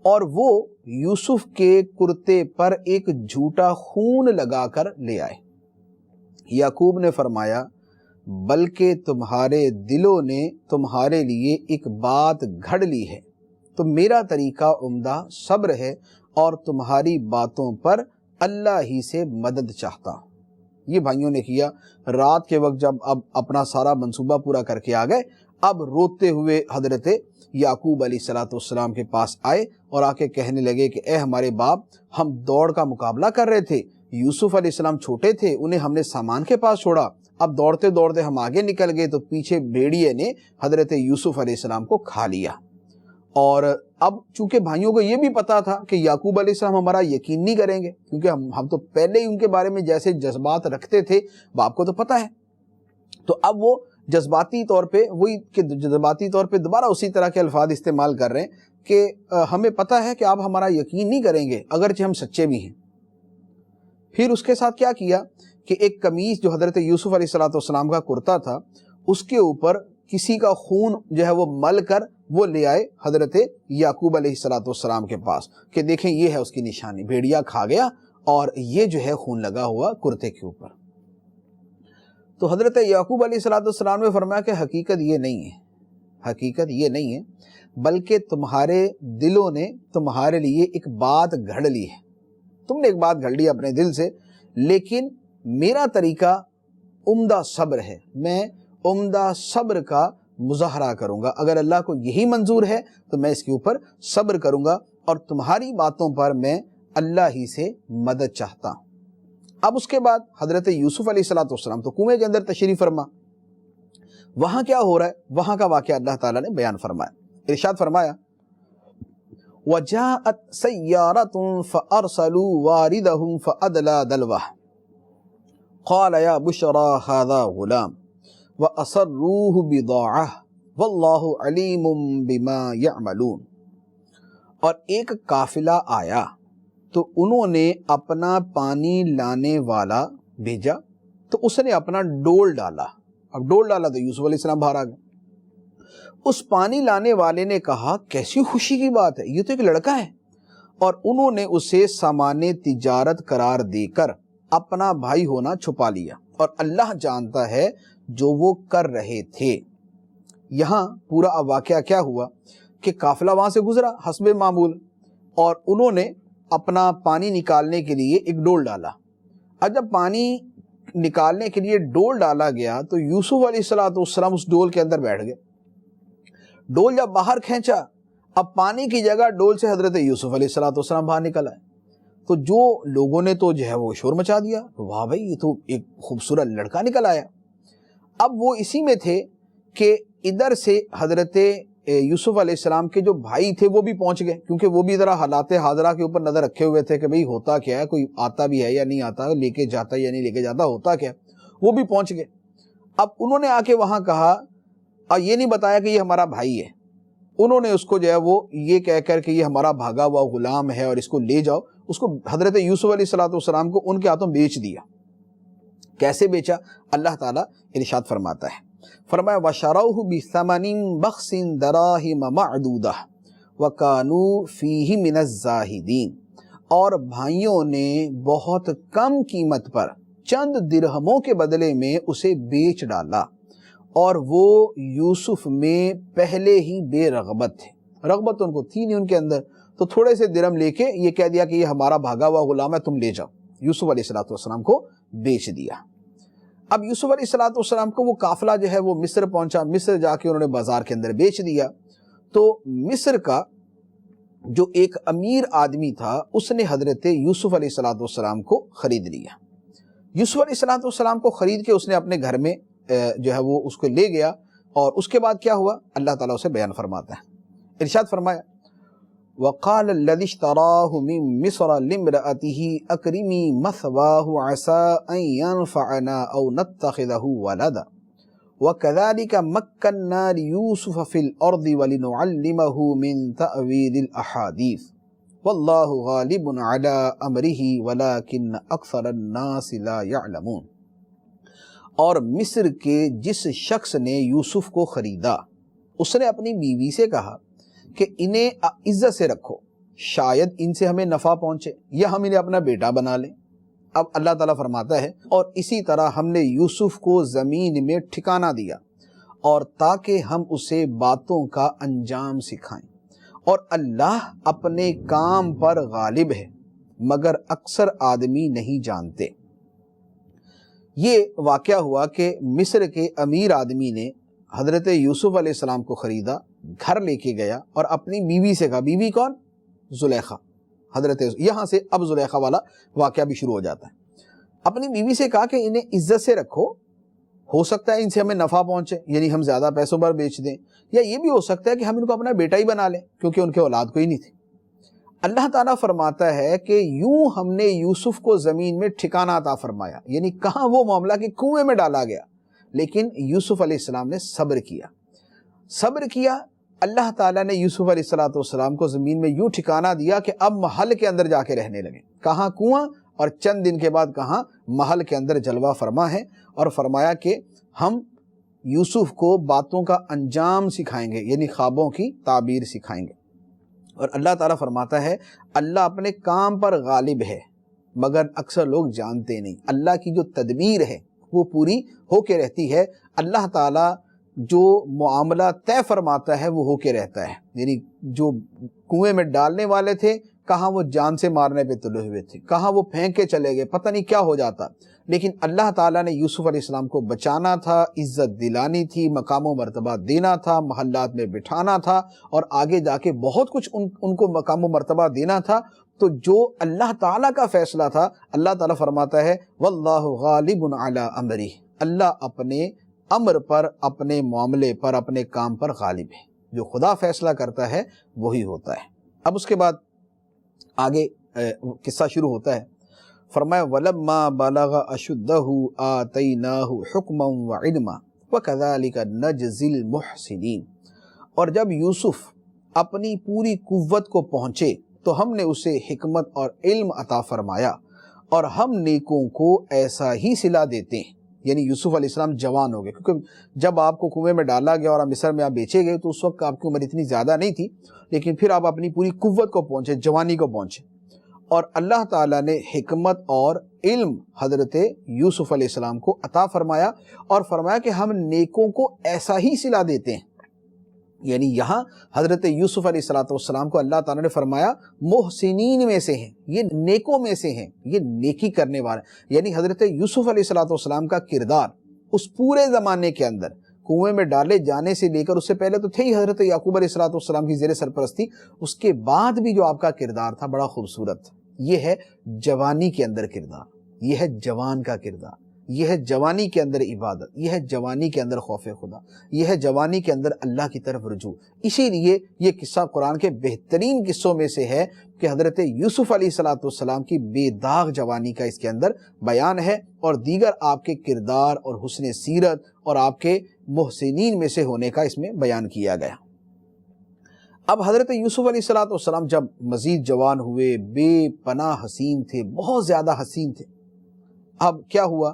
اور وہ یوسف کے کرتے پر ایک جھوٹا خون لگا کر لے آئے۔ یعقوب نے فرمایا بلکہ تمہارے دلوں نے تمہارے لیے ایک بات گھڑ لی ہے، تو میرا طریقہ عمدہ صبر ہے اور تمہاری باتوں پر اللہ ہی سے مدد چاہتا ہوں۔ یہ بھائیوں نے کیا۔ رات کے وقت جب اب اپنا سارا منصوبہ پورا کر کے آ گئے، اب روتے ہوئے حضرت یعقوب علیہ السلام کے پاس آئے اور آ کے کہنے لگے کہ اے ہمارے باپ، ہم دوڑ کا مقابلہ کر رہے تھے، یوسف علیہ السلام چھوٹے تھے، انہیں ہم نے سامان کے پاس چھوڑا، اب دوڑتے دوڑتے ہم آگے نکل گئے تو پیچھے بھیڑیے نے حضرت یوسف علیہ السلام کو کھا لیا۔ اور اب چونکہ بھائیوں کو یہ بھی پتا تھا کہ یعقوب علیہ السلام ہمارا یقین نہیں کریں گے، کیونکہ ہم تو پہلے ہی ان کے بارے میں جیسے جذبات رکھتے تھے، باپ کو تو پتا ہے، تو اب وہ جذباتی طور پہ دوبارہ اسی طرح کے الفاظ استعمال کر رہے ہیں کہ ہمیں پتا ہے کہ آپ ہمارا یقین نہیں کریں گے اگرچہ ہم سچے بھی ہیں۔ پھر اس کے ساتھ کیا کیا کہ ایک قمیص جو حضرت یوسف علیہ السلام کا کرتا تھا اس کے اوپر کسی کا خون جو ہے وہ مل کر وہ لے آئے حضرت یعقوب علیہ السلام کے پاس کہ دیکھیں یہ ہے اس کی نشانی، بھیڑیا کھا گیا اور یہ جو ہے خون لگا ہوا کرتے کے اوپر۔ تو حضرت یعقوب علیہ السلام نے فرمایا کہ حقیقت یہ نہیں ہے، حقیقت یہ نہیں ہے، بلکہ تمہارے دلوں نے تمہارے لیے ایک بات گھڑ لی ہے، تم نے ایک بات گھڑ لی اپنے دل سے، لیکن میرا طریقہ عمدہ صبر ہے، میں عمدہ صبر کا مظاہرہ کروں گا، اگر اللہ کو یہی منظور ہے تو میں اس کے اوپر صبر کروں گا اور تمہاری باتوں پر میں اللہ ہی سے مدد چاہتا ہوں۔ اب اس کے بعد حضرت یوسف علیہ السلام تو کنویں کے اندر تشریف فرما، وہاں کیا ہو رہا ہے وہاں کا واقعہ اللہ تعالیٰ نے بیان فرمایا، ارشاد فرمایا وَجَاءَتْ سَيَّارَةٌ فَأَرْسَلُوا وَارِدَهُمْ فَأَدْلَى دَلْوَهُ قَالَ يَا بُشْرَى هَذَا غُلَامٌ وَأَسَرُّوهُ بِضَاعَةً وَاللَّهُ عَلِيمٌ بِمَا يَعْمَلُونَ۔ اور ایک قافلہ آیا تو انہوں نے اپنا پانی لانے والا بھیجا، تو اس نے اپنا ڈول ڈالا، اب ڈول ڈالا تو یوسف علیہ السلام باہر آ گئے۔ اس پانی لانے والے نے کہا کیسی خوشی کی بات ہے، یہ تو ایک لڑکا ہے، اور انہوں نے اسے سامان تجارت قرار دے کر اپنا بھائی ہونا چھپا لیا، اور اللہ جانتا ہے جو وہ کر رہے تھے۔ یہاں پورا واقعہ کیا ہوا کہ قافلہ وہاں سے گزرا حسب معمول، اور انہوں نے اپنا پانی نکالنے کے لیے ایک ڈول ڈالا۔ اب جب پانی نکالنے کے لیے ڈول ڈالا گیا تو یوسف علیہ السلام اس ڈول کے اندر بیٹھ گئے۔ ڈول جب باہر کھینچا، اب پانی کی جگہ ڈول سے حضرت یوسف علیہ السلام باہر نکل آئے، تو جو لوگوں نے تو جو ہے وہ شور مچا دیا، واہ بھائی یہ تو ایک خوبصورت لڑکا نکل آیا۔ اب وہ اسی میں تھے کہ ادھر سے حضرت یوسف علیہ السلام کے جو بھائی تھے وہ بھی پہنچ گئے، کیونکہ وہ بھی ذرا حالات حاضرہ کے اوپر نظر رکھے ہوئے تھے کہ بھئی ہوتا کیا ہے، کوئی آتا بھی ہے یا نہیں آتا، لے کے جاتا یا نہیں لے کے جاتا، ہوتا کیا ہے، وہ بھی پہنچ گئے۔ اب انہوں نے آ کے وہاں کہا، اور یہ نہیں بتایا کہ یہ ہمارا بھائی ہے، انہوں نے اس کو جو ہے وہ یہ کہہ کر کہ یہ ہمارا بھاگا ہوا غلام ہے اور اس کو لے جاؤ، اس کو حضرت یوسف علیہ السلام کو ان کے ہاتھوں بیچ دیا۔ کیسے بیچا؟ اللہ تعالیٰ ارشاد فرماتا ہے، فرمایا وَشَرَوْهُ بِثَمَنٍ بَخْسٍ دَرَاهِمَ مَعْدُودَةٍ وَكَانُوا فِيهِ مِنَ الزَّاهِدِينَ، اور بھائیوں نے بہت کم قیمت پر چند درہموں کے بدلے میں اسے بیچ ڈالا، اور وہ یوسف میں پہلے ہی بے رغبت تھے، رغبت ان کو تھی نہیں ان کے اندر، تو تھوڑے سے درہم لے کے یہ کہہ دیا کہ یہ ہمارا بھاگا ہوا غلام ہے، تم لے جاؤ، یوسف علیہ السلام کو بیچ دیا۔ اب یوسف علیہ السلام کو وہ قافلہ جو ہے وہ مصر پہنچا، مصر جا کے انہوں نے بازار کے اندر بیچ دیا، تو مصر کا جو ایک امیر آدمی تھا اس نے حضرت یوسف علیہ السلام کو خرید لیا۔ یوسف علیہ السلام کو خرید کے اس نے اپنے گھر میں جو ہے وہ اس کو لے گیا، اور اس کے بعد کیا ہوا اللہ تعالیٰ اسے بیان فرماتا ہے، ارشاد فرمایا وَقَالَ الَّذِي اشْتَرَاهُ مِن مِّصْرَ لِامْرَأَتِهِ أَكْرِمِي مَثْوَاهُ عَسَىٰ أَن يَنفَعَنَا أَوْ نَتَّخِذَهُ وَلَدًا وَكَذَلِكَ مَكَّنَّا لِيُوسُفَ فِي الْأَرْضِ وَلِنُعَلِّمَهُ مِن تَأْوِيلِ الْأَحَادِيثِ وَاللَّهُ غَالِبٌ عَلَىٰ أَمْرِهِ وَلَٰكِنَّ أَكْثَرَ النَّاسِ لَا يَعْلَمُونَ۔ اور مصر کے جس شخص نے یوسف کو خریدا اس نے اپنی بیوی سے کہا کہ انہیں عزت سے رکھو، شاید ان سے ہمیں نفع پہنچے یا ہم انہیں اپنا بیٹا بنا لیں۔ اب اللہ تعالیٰ فرماتا ہے اور اسی طرح ہم نے یوسف کو زمین میں ٹھکانہ دیا، اور تاکہ ہم اسے باتوں کا انجام سکھائیں، اور اللہ اپنے کام پر غالب ہے مگر اکثر آدمی نہیں جانتے۔ یہ واقعہ ہوا کہ مصر کے امیر آدمی نے حضرت یوسف علیہ السلام کو خریدا، گھر لے کے گیا اور اپنی بیوی سے کہا، بیوی کون؟ زلیخا، حضرت یہاں سے اب زلیخا والا واقعہ بھی شروع ہو جاتا ہے۔ اپنی بیوی سے کہا کہ انہیں عزت سے رکھو، ہو سکتا ہے ان سے ہمیں نفع پہنچے، یعنی ہم زیادہ پیسوں پر بیچ دیں، یا یہ بھی ہو سکتا ہے کہ ہم ان کو اپنا بیٹا ہی بنا لیں کیونکہ ان کے اولاد کوئی نہیں تھی۔ اللہ تعالیٰ فرماتا ہے کہ یوں ہم نے یوسف کو زمین میں ٹھکانہ عطا فرمایا، یعنی کہاں وہ معاملہ کہ کنویں میں ڈالا گیا، لیکن یوسف علیہ السلام نے صبر کیا۔ اللہ تعالیٰ نے یوسف علیہ السلام کو زمین میں یوں ٹھکانہ دیا کہ اب محل کے اندر جا کے رہنے لگے۔ کہاں؟ کنواں، اور چند دن کے بعد کہاں؟ محل کے اندر جلوہ فرما ہے، اور فرمایا کہ ہم یوسف کو باتوں کا انجام سکھائیں گے، یعنی خوابوں کی تعبیر سکھائیں گے۔ اور اللہ تعالیٰ فرماتا ہے اللہ اپنے کام پر غالب ہے مگر اکثر لوگ جانتے نہیں۔ اللہ کی جو تدبیر ہے وہ پوری ہو کے رہتی ہے، اللہ تعالیٰ جو معاملہ طے فرماتا ہے وہ ہو کے رہتا ہے۔ یعنی جو کنویں میں ڈالنے والے تھے کہاں وہ جان سے مارنے پہ تلے ہوئے تھے، کہاں وہ پھینک کے چلے گئے، پتہ نہیں کیا ہو جاتا، لیکن اللہ تعالیٰ نے یوسف علیہ السلام کو بچانا تھا، عزت دلانی تھی، مقام و مرتبہ دینا تھا، محلات میں بٹھانا تھا، اور آگے جا کے بہت کچھ ان کو مقام و مرتبہ دینا تھا۔ تو جو اللہ تعالیٰ کا فیصلہ تھا، اللہ تعالیٰ فرماتا ہے واللہ غالب علی امرہ، اللہ اپنے امر پر، اپنے معاملے پر، اپنے کام پر غالب ہے۔ جو خدا فیصلہ کرتا ہے وہی ہوتا ہے۔ اب اس کے بعد آگے قصہ شروع ہوتا ہے، فرمایا وَلَمَّا بَلَغَ أَشُدَّهُ آتَيْنَاهُ حُكْمًا وَعِلْمًا وَكَذَلِكَ نَجْزِي الْمُحْسِنِينَ، اور جب یوسف اپنی پوری قوت کو پہنچے تو ہم نے اسے حکمت اور علم عطا فرمایا، اور ہم نیکوں کو ایسا ہی صلہ دیتے ہیں۔ یعنی یوسف علیہ السلام جوان ہو گئے، کیونکہ جب آپ کو کنویں میں ڈالا گیا اور مصر میں آپ بیچے گئے تو اس وقت آپ کی عمر اتنی زیادہ نہیں تھی، لیکن پھر آپ اپنی پوری قوت کو پہنچے، جوانی کو پہنچے، اور اللہ تعالیٰ نے حکمت اور علم حضرت یوسف علیہ السلام کو عطا فرمایا، اور فرمایا کہ ہم نیکوں کو ایسا ہی صلہ دیتے ہیں۔ یعنی یہاں حضرت یوسف علیہ السلام کو اللہ تعالیٰ نے فرمایا محسنین میں سے ہیں، یہ نیکوں میں سے ہیں، یہ نیکی کرنے والے۔ یعنی حضرت یوسف علیہ السلام کا کردار اس پورے زمانے کے اندر، کنویں میں ڈالے جانے سے لے کر، اس سے پہلے تو تھے ہی حضرت یعقوب علیہ السلام کی زیر سرپرستی، اس کے بعد بھی جو آپ کا کردار تھا بڑا خوبصورت تھا۔ یہ ہے جوانی کے اندر کردار، یہ ہے جوان کا کردار، یہ ہے جوانی کے اندر عبادت، یہ ہے جوانی کے اندر خوف خدا، یہ ہے جوانی کے اندر اللہ کی طرف رجوع۔ اسی لیے یہ قصہ قرآن کے بہترین قصوں میں سے ہے کہ حضرت یوسف علیہ السلام کی بے داغ جوانی کا اس کے اندر بیان ہے، اور دیگر آپ کے کردار اور حسن سیرت اور آپ کے محسنین میں سے ہونے کا اس میں بیان کیا گیا۔ اب حضرت یوسف علیہ السلام جب مزید جوان ہوئے، بے پناہ حسین تھے، بہت زیادہ حسین تھے۔ اب کیا ہوا؟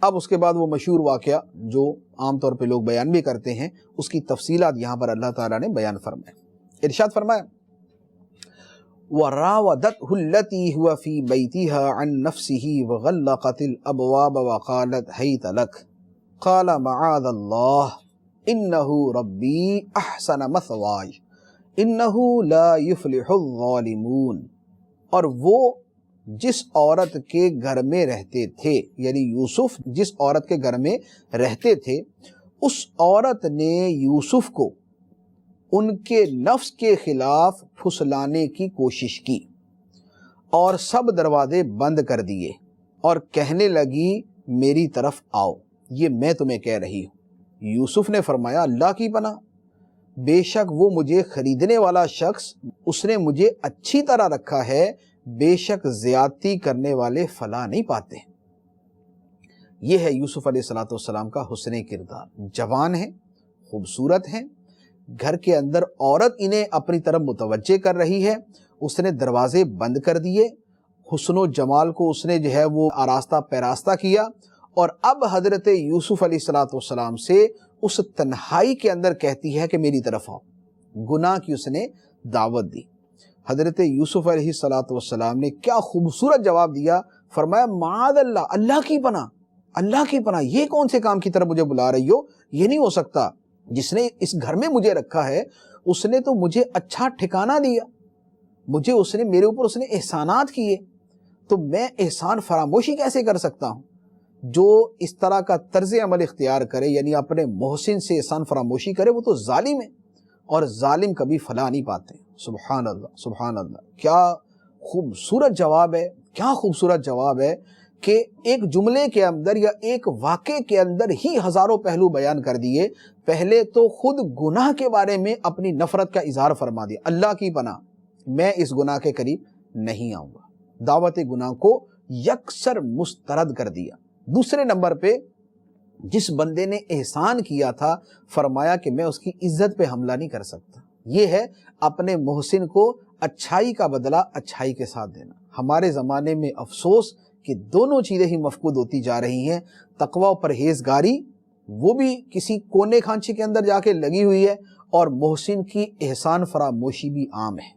اب اس کے بعد وہ مشہور واقعہ جو عام طور پہ لوگ بیان بھی کرتے ہیں، اس کی تفصیلات یہاں پر اللہ تعالیٰ نے بیان فرمائے۔ ارشاد فرمایا وَرَاوَدَتْهُ الَّتِي هُوَ فِي بَيْتِهَا عَن نَفْسِهِ وَغَلَّقَتِ الْأَبْوَابَ وَقَالَتْ هَيْتَ لَكَ قَالَ مَعَاذَ اللَّهِ إِنَّهُ رَبِّي أَحْسَنَ مَثْوَايَ إِنَّهُ لَا يُفْلِحُ الظَّالِمُونَ، اور وہ جس عورت کے گھر میں رہتے تھے، یعنی یوسف جس عورت کے گھر میں رہتے تھے، اس عورت نے یوسف کو ان کے نفس کے خلاف پھسلانے کی کوشش کی اور سب دروازے بند کر دیے، اور کہنے لگی میری طرف آؤ، یہ میں تمہیں کہہ رہی ہوں۔ یوسف نے فرمایا اللہ کی پناہ، بے شک وہ مجھے خریدنے والا شخص، اس نے مجھے اچھی طرح رکھا ہے، بے شک زیادتی کرنے والے فلاح نہیں پاتے۔ یہ ہے یوسف علیہ السلام کا حسن کردار، جوان ہے، خوبصورت ہے، گھر کے اندر عورت انہیں اپنی طرف متوجہ کر رہی ہے، اس نے دروازے بند کر دیے، حسن و جمال کو اس نے جو ہے وہ آراستہ پیراستہ کیا، اور اب حضرت یوسف علیہ السلام سے اس تنہائی کے اندر کہتی ہے کہ میری طرف آؤ۔ گناہ کی اس نے دعوت دی۔ حضرت یوسف علیہ السلام نے کیا خوبصورت جواب دیا، فرمایا معاذ اللہ، اللہ کی پناہ، اللہ کی پناہ، یہ کون سے کام کی طرف مجھے بلا رہی ہو؟ یہ نہیں ہو سکتا، جس نے اس گھر میں مجھے رکھا ہے اس نے تو مجھے اچھا ٹھکانہ دیا، مجھے اس نے میرے اوپر اس نے احسانات کیے، تو میں احسان فراموشی کیسے کر سکتا ہوں؟ جو اس طرح کا طرز عمل اختیار کرے، یعنی اپنے محسن سے احسان فراموشی کرے، وہ تو ظالم ہے، اور ظالم کبھی فلاح نہیں پاتے۔ سبحان اللہ، سبحان اللہ، کیا خوبصورت جواب ہے، کیا خوبصورت جواب ہے کہ ایک جملے کے اندر یا ایک واقعے کے اندر ہی ہزاروں پہلو بیان کر دیے۔ پہلے تو خود گناہ کے بارے میں اپنی نفرت کا اظہار فرما دیا، اللہ کی پناہ میں اس گناہ کے قریب نہیں آؤں گا، دعوت گناہ کو یکسر مسترد کر دیا۔ دوسرے نمبر پہ جس بندے نے احسان کیا تھا، فرمایا کہ میں اس کی عزت پہ حملہ نہیں کر سکتا۔ یہ ہے اپنے محسن کو اچھائی کا بدلہ اچھائی کے ساتھ دینا۔ ہمارے زمانے میں افسوس کہ دونوں چیزیں ہی مفقود ہوتی جا رہی ہیں۔ تقوی و پرہیزگاری وہ بھی کسی کونے کھانچے کے اندر جا کے لگی ہوئی ہے، اور محسن کی احسان فراموشی بھی عام ہے۔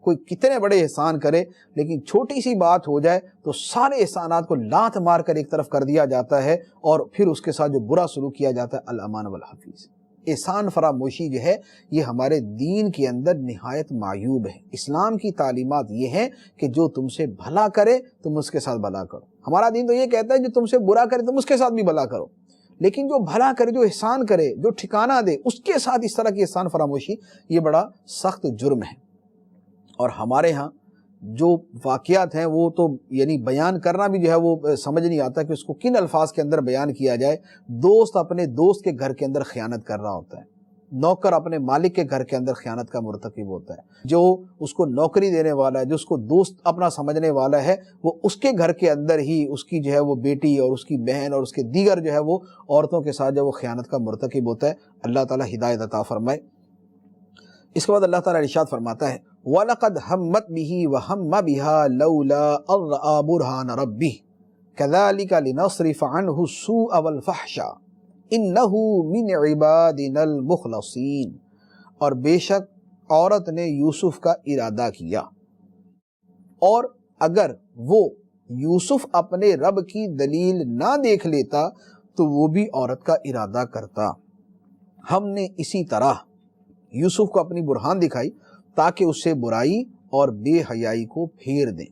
کوئی کتنے بڑے احسان کرے لیکن چھوٹی سی بات ہو جائے تو سارے احسانات کو لات مار کر ایک طرف کر دیا جاتا ہے، اور پھر اس کے ساتھ جو برا سلوک کیا جاتا ہے، الامان والحفیظ۔ احسان فراموشی جو ہے یہ ہمارے دین کے اندر نہایت معیوب ہے۔ اسلام کی تعلیمات یہ ہیں کہ جو تم سے بھلا کرے تم اس کے ساتھ بھلا کرو۔ ہمارا دین تو یہ کہتا ہے جو تم سے برا کرے تم اس کے ساتھ بھی بھلا کرو، لیکن جو بھلا کرے، جو احسان کرے، جو ٹھکانہ دے، اس کے ساتھ اس طرح کی احسان فراموشی یہ بڑا سخت جرم ہے۔ اور ہمارے ہاں جو واقعات ہیں وہ تو یعنی بیان کرنا بھی جو ہے وہ سمجھ نہیں آتا کہ اس کو کن الفاظ کے اندر بیان کیا جائے۔ دوست اپنے دوست کے گھر کے اندر خیانت کر رہا ہوتا ہے، نوکر اپنے مالک کے گھر کے اندر خیانت کا مرتکب ہوتا ہے، جو اس کو نوکری دینے والا ہے، جو اس کو دوست اپنا سمجھنے والا ہے، وہ اس کے گھر کے اندر ہی اس کی جو ہے وہ بیٹی اور اس کی بہن اور اس کے دیگر جو ہے وہ عورتوں کے ساتھ جو وہ خیانت کا مرتکب ہوتا ہے۔ اللہ تعالیٰ ہدایت عطا فرمائے۔ اس کے بعد اللہ تعالیٰ ارشاد فرماتا ہے وَلَقَدْ هَمَّتْ بِهِ وَهَمَّ بِهَا لَوْلَا أَن رَأَىٰ بُرْهَانَ رَبِّهِ كَذَلِكَ لِنَصْرِفَ عَنْهُ السُّوءَ وَالْفَحْشَاءَ إِنَّهُ مِنْ عِبَادِنَا الْمُخْلَصِينَ، اور بے شک عورت نے یوسف کا ارادہ کیا، اور اگر وہ یوسف اپنے رب کی دلیل نہ دیکھ لیتا تو وہ بھی عورت کا ارادہ کرتا۔ ہم نے اسی طرح یوسف کو اپنی برہان دکھائی تاکہ اس سے برائی اور بے حیائی کو پھیر دیں،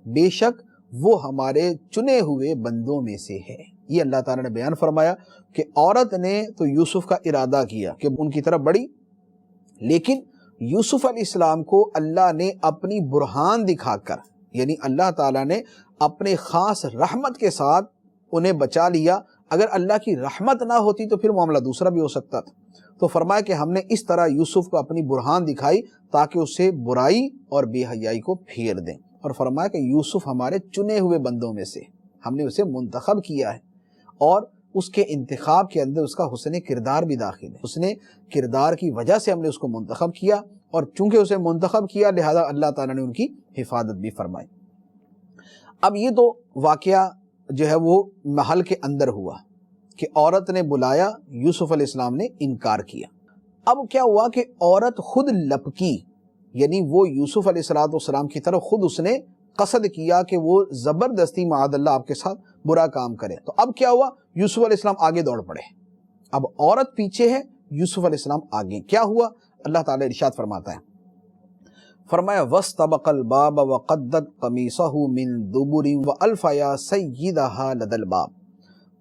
بے شک وہ ہمارے چنے ہوئے بندوں میں سے ہے۔ یہ اللہ تعالیٰ نے بیان فرمایا کہ عورت نے تو یوسف کا ارادہ کیا کہ ان کی طرف بڑھی، لیکن یوسف علیہ السلام کو اللہ نے اپنی برہان دکھا کر، یعنی اللہ تعالیٰ نے اپنے خاص رحمت کے ساتھ انہیں بچا لیا۔ اگر اللہ کی رحمت نہ ہوتی تو پھر معاملہ دوسرا بھی ہو سکتا تھا۔ تو فرمایا کہ ہم نے اس طرح یوسف کو اپنی برہان دکھائی تاکہ اس سے برائی اور بے حیائی کو پھیر دیں، اور فرمایا کہ یوسف ہمارے چنے ہوئے بندوں میں سے، ہم نے اسے منتخب کیا ہے، اور اس کے انتخاب کے اندر اس کا حسن کردار بھی داخل ہے۔ حسن کردار کی وجہ سے ہم نے اس کو منتخب کیا، اور چونکہ اسے منتخب کیا لہذا اللہ تعالیٰ نے ان کی حفاظت بھی فرمائی۔ اب یہ تو واقعہ جو ہے وہ محل کے اندر ہوا کہ عورت نے بلایا، یوسف علیہ السلام نے انکار کیا۔ اب کیا ہوا کہ عورت خود لپکی، یعنی وہ یوسف علیہ السلام کی طرف خود اس نے قصد کیا کہ وہ زبردستی معاذ اللہ آپ کے ساتھ برا کام کرے۔ تو اب کیا ہوا، یوسف علیہ السلام آگے دوڑ پڑے، اب عورت پیچھے ہے، یوسف علیہ السلام آگے۔ کیا ہوا، اللہ تعالیٰ ارشاد فرماتا ہے، فرمایا وَاسْتَبَقَ الْبَابَ وَقَدَّتْ قَمِيصَهُ مِن دُبُرٍ وَأَلْفَ يَا سَيِّدَهَا لَدَى الْبَابِ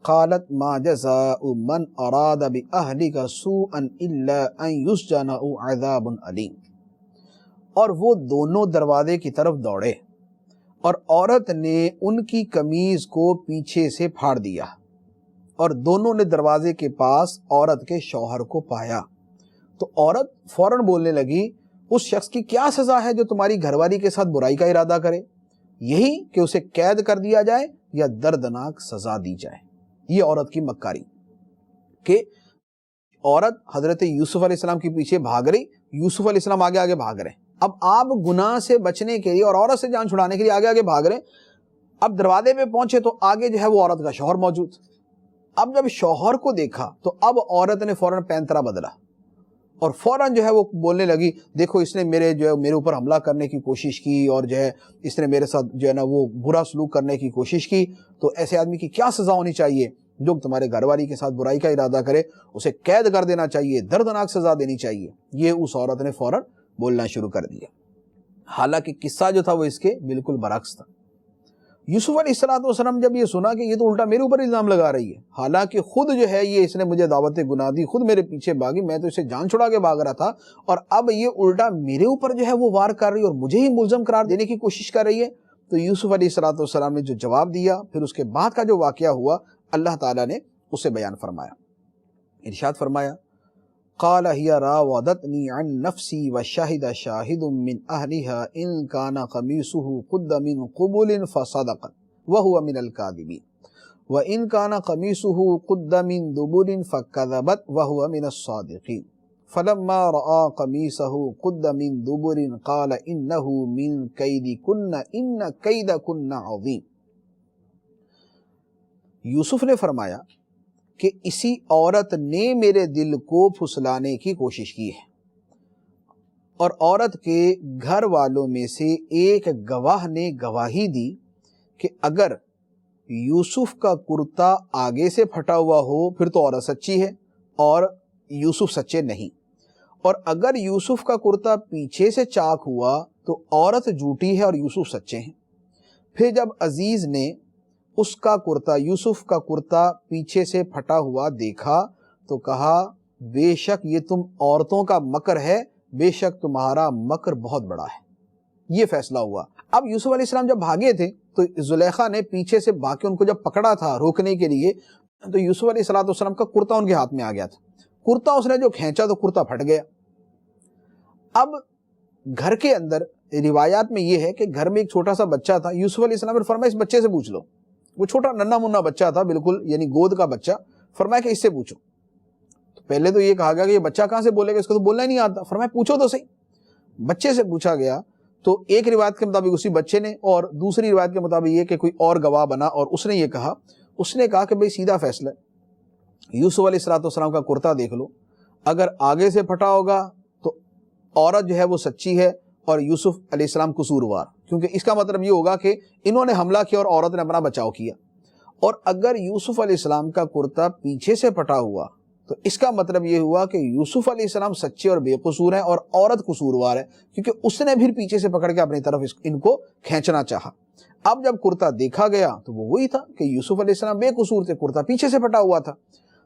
قالت ما جزاء من اراد بأهلك سوءا الا ان يسجن او عذاب علیم۔ اور وہ دونوں دروازے کی طرف دوڑے، اور عورت نے ان کی قمیض کو پیچھے سے پھاڑ دیا، اور دونوں نے دروازے کے پاس عورت کے شوہر کو پایا۔ تو عورت فوراً بولنے لگی، اس شخص کی کیا سزا ہے جو تمہاری گھر والی کے ساتھ برائی کا ارادہ کرے؟ یہی کہ اسے قید کر دیا جائے یا دردناک سزا دی جائے۔ یہ عورت کی مکاری کہ عورت حضرت یوسف علیہ السلام کے پیچھے بھاگ رہی، یوسف علیہ السلام آگے آگے بھاگ رہے۔ اب آپ گناہ سے بچنے کے لیے اور عورت سے جان چھڑانے کے لیے آگے آگے بھاگ رہے۔ اب دروازے پہ پہنچے تو آگے جو ہے وہ عورت کا شوہر موجود۔ اب جب شوہر کو دیکھا تو اب عورت نے فوراً پینترا بدلا، اور فوراً جو ہے وہ بولنے لگی، دیکھو اس نے میرے اوپر حملہ کرنے کی کوشش کی، اور جو ہے اس نے میرے ساتھ جو ہے نا وہ برا سلوک کرنے کی کوشش کی، تو ایسے آدمی کی کیا سزا ہونی چاہیے؟ جو تمہارے گھر والی کے ساتھ برائی کا ارادہ کرے اسے قید کر دینا چاہیے، دردناک سزا دینی چاہیے۔ یہ اس عورت نے فوراً بولنا شروع کر دیا، حالانکہ قصہ جو تھا وہ اس کے بالکل برعکس تھا۔ یوسف علیہ السلام جب یہ سنا کہ یہ تو الٹا میرے اوپر الزام لگا رہی ہے، حالانکہ خود جو ہے یہ اس نے مجھے دعوت گناہ دی، خود میرے پیچھے بھاگی، میں تو اسے جان چھڑا کے بھاگ رہا تھا، اور اب یہ الٹا میرے اوپر جو ہے وہ وار کر رہی ہے اور مجھے ہی ملزم قرار دینے کی کوشش کر رہی ہے۔ تو یوسف علیہ السلام نے جو جواب دیا، پھر اس کے بعد کا جو واقعہ ہوا اللہ تعالیٰ نے اسے بیان فرمایا۔ ارشاد فرمایا قال هي راودتني عن نفسي وشهد شاهد من أهلها إن كان قميصه قد من قبل فصدقت وهو من الكاذبين وإن كان قميصه قد من دبر فكذبت وهو من الصادقين فلما رأى قميصه قد من دبر قال إنه من كيدكن إن كيدكن عظيم۔ یوسف نے فرمایا کہ اسی عورت نے میرے دل کو پھسلانے کی کوشش کی ہے، اور عورت کے گھر والوں میں سے ایک گواہ نے گواہی دی کہ اگر یوسف کا کرتا آگے سے پھٹا ہوا ہو پھر تو عورت سچی ہے اور یوسف سچے نہیں، اور اگر یوسف کا کرتا پیچھے سے چاک ہوا تو عورت جھوٹی ہے اور یوسف سچے ہیں۔ پھر جب عزیز نے اس کا کرتا، یوسف کا کرتا پیچھے سے پھٹا ہوا دیکھا تو کہا بے شک یہ تم عورتوں کا مکر ہے، بے شک تمہارا مکر بہت بڑا ہے۔ یہ فیصلہ ہوا۔ اب یوسف علیہ السلام جب بھاگے تھے تو زلیخا نے پیچھے سے بھاگ کے ان کو جب پکڑا تھا روکنے کے لیے، تو یوسف علیہ السلام کا کرتا ان کے ہاتھ میں آ گیا تھا۔ کرتا اس نے جو کھینچا تو کرتا پھٹ گیا۔ اب گھر کے اندر روایات میں یہ ہے کہ گھر میں ایک چھوٹا سا بچہ تھا۔ یوسف علیہ السلام نے فرمایا اس بچے سے پوچھ لو۔ وہ چھوٹا ننھا منا بچہ تھا، بالکل یعنی گود کا بچہ۔ فرمایا کہ اس سے پوچھو۔ تو پہلے تو یہ کہا گیا کہ یہ بچہ کہاں سے بولے گا، اس کو تو بولنا ہی نہیں آتا۔ فرمایا پوچھو تو صحیح۔ بچے سے پوچھا گیا تو ایک روایت کے مطابق اسی بچے نے، اور دوسری روایت کے مطابق یہ کہ کوئی اور گواہ بنا اور اس نے یہ کہا، اس نے کہا کہ بھئی سیدھا فیصلہ ہے، یوسف علیہ السلام کا کرتا دیکھ لو، اگر آگے سے پھٹا ہوگا تو عورت جو ہے وہ سچی ہے اور یوسف علیہ السلام قصوروار، کیونکہ اس کا مطلب یہ ہوگا کہ انہوں نے حملہ کیا اور عورت نے اپنا بچاؤ کیا۔ اور اگر یوسف علیہ السلام کا کرتا پیچھے سے پھٹا ہوا تو اس کا مطلب یہ ہوا کہ یوسف علیہ السلام سچے اور بے قصور ہیں اور عورت قصوروار ہے، کیونکہ اس نے پھر پیچھے سے پکڑ کے اپنی طرف ان کو کھینچنا چاہا۔ اب جب کرتا دیکھا گیا تو وہ وہی تھا کہ یوسف علیہ السلام بے قصور تھے، کرتا پیچھے سے پھٹا ہوا تھا۔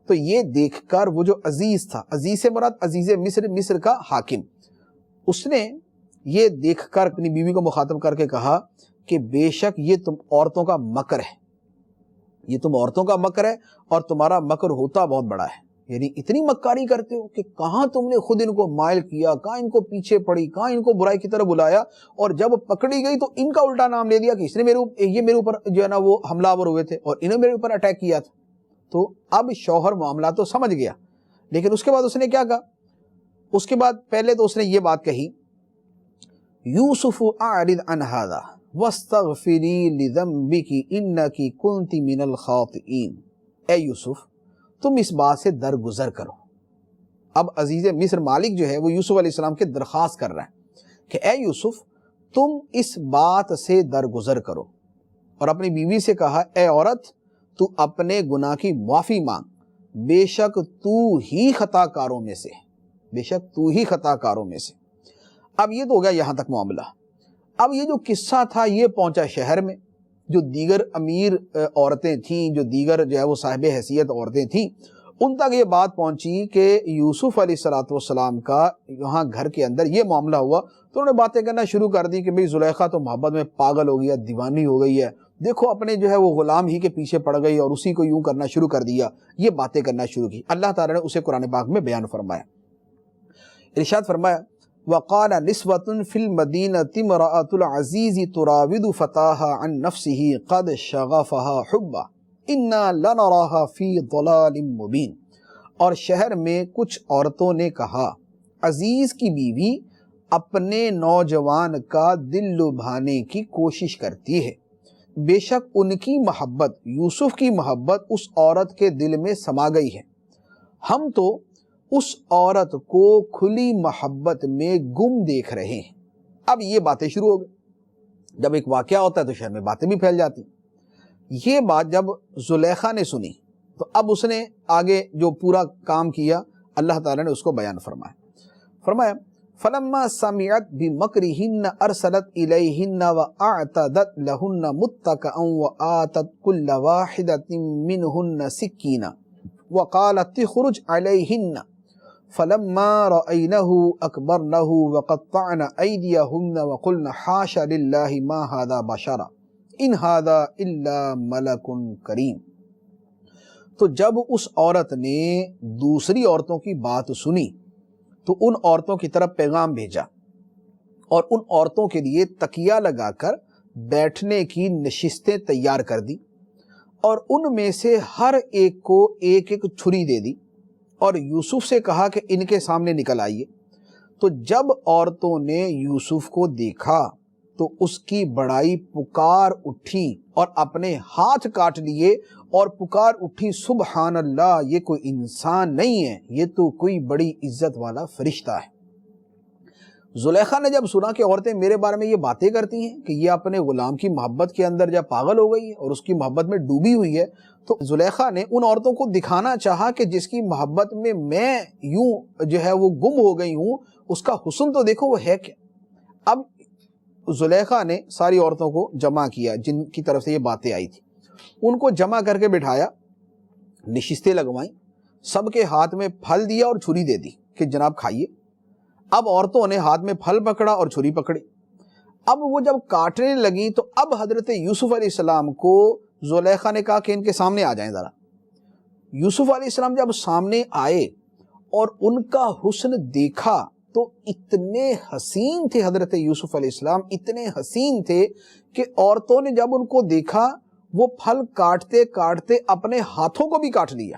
تو یہ دیکھ کر وہ جو عزیز تھا، عزیز سے مراد عزیز مصر، مصر کا حاکم، اس نے یہ دیکھ کر اپنی بیوی کو مخاطب کر کے کہا کہ بے شک یہ تم عورتوں کا مکر ہے، یہ تم عورتوں کا مکر ہے اور تمہارا مکر ہوتا بہت بڑا ہے۔ یعنی اتنی مکاری کرتے ہو کہ کہاں تم نے خود ان کو مائل کیا، کہاں ان کو پیچھے پڑی، کہاں ان کو برائی کی طرف بلایا، اور جب پکڑی گئی تو ان کا الٹا نام لے دیا کہ اس نے میرے اوپر جو ہے نا وہ حملہ آور ہوئے تھے اور انہوں نے میرے اوپر اٹیک کیا تھا۔ تو اب شوہر معاملہ تو سمجھ گیا، لیکن اس کے بعد اس نے کیا کہا؟ اس کے بعد پہلے تو اس نے یہ بات کہی، یوسف اعرض عن ھذا واستغفری لذنبک انک کنت من الخاطئین۔ اے یوسف تم اس بات سے درگزر کرو۔ اب عزیز مصر مالک جو ہے وہ یوسف علیہ السلام کے درخواست کر رہا ہے کہ اے یوسف تم اس بات سے درگزر کرو، اور اپنی بیوی سے کہا اے عورت تو اپنے گناہ کی معافی مانگ، بے شک تو ہی خطا کاروں میں سے، بے شک تو ہی خطا کاروں میں سے۔ اب یہ تو ہو گیا یہاں تک معاملہ۔ اب یہ جو قصہ تھا یہ پہنچا شہر میں، جو دیگر امیر عورتیں تھیں، جو دیگر جو ہے وہ صاحب حیثیت عورتیں تھیں، ان تک یہ بات پہنچی کہ یوسف علیہ السلام کا یہاں گھر کے اندر یہ معاملہ ہوا، تو انہوں نے باتیں کرنا شروع کر دی کہ بھئی زلیخا تو محبت میں پاگل ہو گیا، دیوانی ہو گئی ہے، دیکھو اپنے جو ہے وہ غلام ہی کے پیچھے پڑ گئی اور اسی کو یوں کرنا شروع کر دیا۔ یہ باتیں کرنا شروع کی۔ اللہ تعالیٰ نے اسے قرآن پاک میں بیان فرمایا، ارشاد فرمایا وقال نسوة في المدينة امرأة العزيز تراود فتاها عن نفسه قد شغفها حبا انا لنراها في ضلال مبين۔ اور شہر میں کچھ عورتوں نے کہا عزیز کی بیوی اپنے نوجوان کا دل لبھانے کی کوشش کرتی ہے، بے شک ان کی محبت، یوسف کی محبت اس عورت کے دل میں سما گئی ہے، ہم تو اس عورت کو کھلی محبت میں گم دیکھ رہے ہیں۔ اب یہ باتیں شروع ہو گئی۔ جب ایک واقعہ ہوتا ہے تو شہر میں باتیں بھی پھیل جاتی۔ یہ بات جب زلیخا نے سنی تو اب اس نے آگے جو پورا کام کیا اللہ تعالیٰ نے اس کو بیان فرمایا فلما سمعت بمکرہن ارسلت الیہن واعتدت لہن متکئا وآتت کل واحدۃ منہن سکینا وقالت اخرج علیہن فلما رأینہ اکبرنہ وقطعن ایدیہن وقلن حاش للہ ما ھذا بشرا ان ھذا الا ملک کریم۔ تو جب اس عورت نے دوسری عورتوں کی بات سنی تو ان عورتوں کی طرف پیغام بھیجا اور ان عورتوں کے لیے تکیہ لگا کر بیٹھنے کی نشستیں تیار کر دی، اور ان میں سے ہر ایک کو ایک ایک چھری دے دی اور یوسف سے کہا کہ ان کے سامنے نکل آئیے۔ تو جب عورتوں نے یوسف کو دیکھا تو اس کی بڑائی پکار اٹھی اور اپنے ہاتھ کاٹ لیے اور پکار اٹھی سبحان اللہ، یہ کوئی انسان نہیں ہے، یہ تو کوئی بڑی عزت والا فرشتہ ہے۔ زلیخا نے جب سنا کہ عورتیں میرے بارے میں یہ باتیں کرتی ہیں کہ یہ اپنے غلام کی محبت کے اندر جب پاگل ہو گئی ہے اور اس کی محبت میں ڈوبی ہوئی ہے، تو زلیخا نے ان عورتوں کو دکھانا چاہا کہ جس کی محبت میں یوں جو ہے وہ گم ہو گئی ہوں، اس کا حسن تو دیکھو وہ ہے کیا۔ اب زلیخا نے ساری عورتوں کو جمع کیا جن کی طرف سے یہ باتیں آئی تھی، ان کو جمع کر کے بٹھایا، نشستیں لگوائیں، سب کے ہاتھ میں پھل دیا اور چھری دے دی کہ جناب کھائیے۔ اب عورتوں نے ہاتھ میں پھل پکڑا اور چھری پکڑی۔ اب وہ جب کاٹنے لگیں تو اب حضرت یوسف علیہ السلام کو زلیخا نے کہا کہ ان کے سامنے آ جائیں ذرا۔ یوسف علیہ السلام جب سامنے آئے اور ان کا حسن دیکھا تو اتنے حسین تھے حضرت یوسف علیہ السلام، اتنے حسین تھے کہ عورتوں نے جب ان کو دیکھا وہ پھل کاٹتے کاٹتے اپنے ہاتھوں کو بھی کاٹ لیا،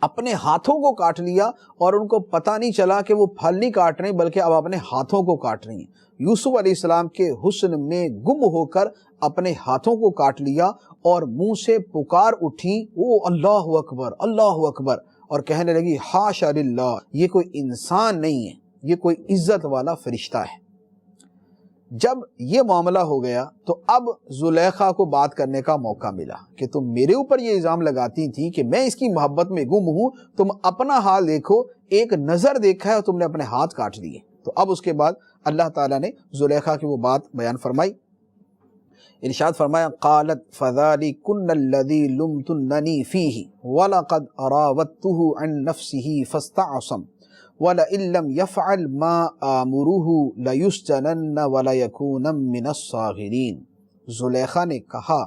اپنے ہاتھوں کو کاٹ لیا، اور ان کو پتہ نہیں چلا کہ وہ پھل نہیں کاٹ رہے بلکہ اب اپنے ہاتھوں کو کاٹ رہی ہیں۔ یوسف علیہ السلام کے حسن میں گم ہو کر اپنے ہاتھوں کو کاٹ لیا اور منہ سے پکار اٹھی او اللہ اکبر اللہ اکبر، اور کہنے لگی حاشا للہ، یہ کوئی انسان نہیں ہے، یہ کوئی عزت والا فرشتہ ہے۔ جب یہ معاملہ ہو گیا تو اب زلیخا کو بات کرنے کا موقع ملا کہ تم میرے اوپر یہ الزام لگاتی تھی کہ میں اس کی محبت میں گم ہوں، تم اپنا حال دیکھو، ایک نظر دیکھا ہے اور تم نے اپنے ہاتھ کاٹ لیے۔ تو اب اس کے بعد اللہ تعالیٰ نے زلیخا کی وہ بات بیان فرمائی، ارشاد فرمایا قالت فذلکن الذی لمتننی فیہ ولقد راودتہ عن نفسہ فاستعصم وَلَئِن لَّمْ يَفْعَلْ مَا آمُرُهُ لَيُسْجَنَنَّ وَلَيَكُونًا مِّنَ الصَّاغِرِينَ۔ زلیخا نے کہا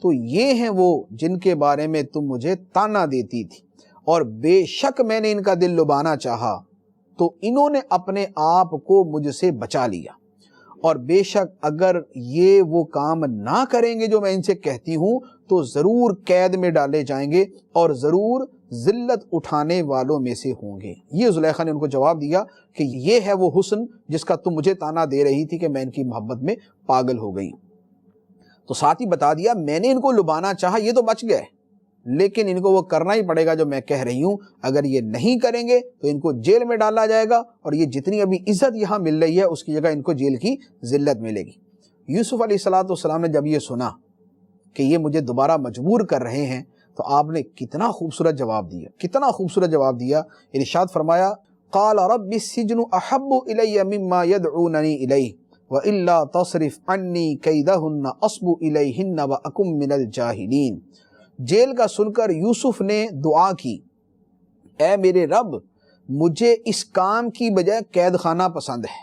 تو یہ ہیں وہ جن کے بارے میں تم مجھے طعنہ دیتی تھی، اور بے شک میں نے ان کا دل لبانا چاہا تو انہوں نے اپنے آپ کو مجھ سے بچا لیا، اور بے شک اگر یہ وہ کام نہ کریں گے جو میں ان سے کہتی ہوں تو ضرور قید میں ڈالے جائیں گے اور ضرور ذلت اٹھانے والوں میں سے ہوں گے۔ یہ زلیخا نے ان کو جواب دیا کہ یہ ہے وہ حسن جس کا تم مجھے طعنہ دے رہی تھی کہ میں ان کی محبت میں پاگل ہو گئی۔ تو ساتھ ہی بتا دیا میں نے ان کو لبانا چاہا، یہ تو بچ گئے، لیکن ان کو وہ کرنا ہی پڑے گا جو میں کہہ رہی ہوں، اگر یہ نہیں کریں گے تو ان کو جیل میں ڈالا جائے گا، اور یہ جتنی ابھی عزت یہاں مل رہی ہے اس کی جگہ ان کو جیل کی ذلت ملے گی۔ یوسف علیہ السلام نے جب یہ سنا کہ یہ مجھے دوبارہ مجبور کر رہے ہیں تو آپ نے کتنا خوبصورت جواب دیا، کتنا خوبصورت جواب دیا۔ ارشاد فرمایا قال رب السجن احب الی مما یدعوننی الیہ والا تصرف عنی کیدہن اصب الیہن واکن من الجاہلین۔ جیل کا سن کر یوسف نے دعا کی، اے میرے رب مجھے اس کام کی بجائے قید خانہ پسند ہے،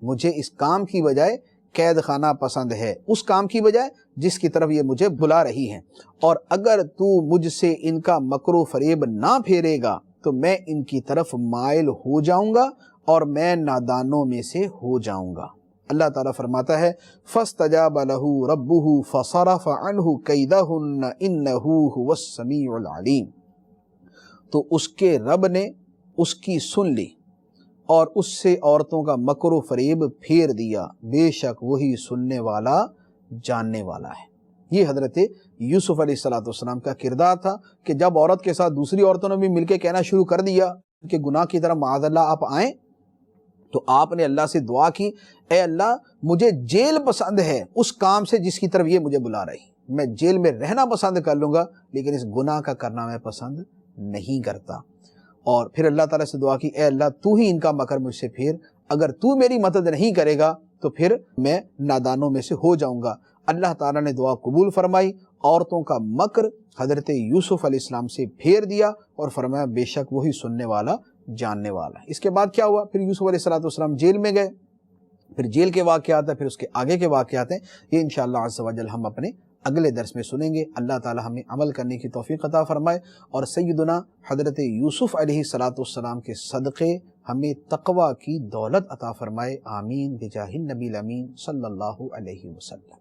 مجھے اس کام کی بجائے قید خانہ پسند ہے، اس کام کی بجائے جس کی طرف یہ مجھے بلا رہی ہیں، اور اگر تو مجھ سے ان کا مکر و فریب نہ پھیرے گا تو میں ان کی طرف مائل ہو جاؤں گا اور میں نادانوں میں سے ہو جاؤں گا۔ اللہ تعالیٰ فرماتا ہے فَاسْتَجَابَ لَهُ رَبُّهُ فَصَرَفَ عَنْهُ كَيْدَهُنَّ إِنَّهُ هُوَ السَّمِيعُ الْعَلِيمُ۔ تو اس کے رب نے اس کی سن لی اور اس سے عورتوں کا مکر و فریب پھیر دیا، بے شک وہی سننے والا جاننے والا ہے۔ یہ حضرت یوسف علیہ السلام کا کردار تھا کہ جب عورت کے ساتھ دوسری عورتوں نے بھی مل کے کہنا شروع کر دیا کہ گناہ کی طرف معاذ اللہ آپ آئیں، تو آپ نے اللہ سے دعا کی اے اللہ مجھے جیل پسند ہے اس کام سے جس کی طرف یہ مجھے بلا رہی، میں جیل میں رہنا پسند کر لوں گا لیکن اس گناہ کا کرنا میں پسند نہیں کرتا۔ اور پھر اللہ تعالیٰ سے دعا کی اے اللہ تو ہی ان کا مکر مجھ سے پھیر، اگر تو میری مدد نہیں کرے گا تو پھر میں نادانوں میں سے ہو جاؤں گا۔ اللہ تعالیٰ نے دعا قبول فرمائی، عورتوں کا مکر حضرت یوسف علیہ السلام سے پھیر دیا اور فرمایا بے شک وہی سننے والا جاننے والا ہے۔ اس کے بعد کیا ہوا؟ پھر یوسف علیہ السلام جیل میں گئے، پھر جیل کے واقعات ہیں، پھر اس کے آگے کے واقعات ہیں، یہ انشاءاللہ عز و جل ہم اپنے اگلے درس میں سنیں گے۔ اللہ تعالی ہمیں عمل کرنے کی توفیق عطا فرمائے اور سیدنا حضرت یوسف علیہ السلام کے صدقے ہمیں تقوی کی دولت عطا فرمائے، آمین بجاہ النبی الامین صلی اللہ علیہ وسلم۔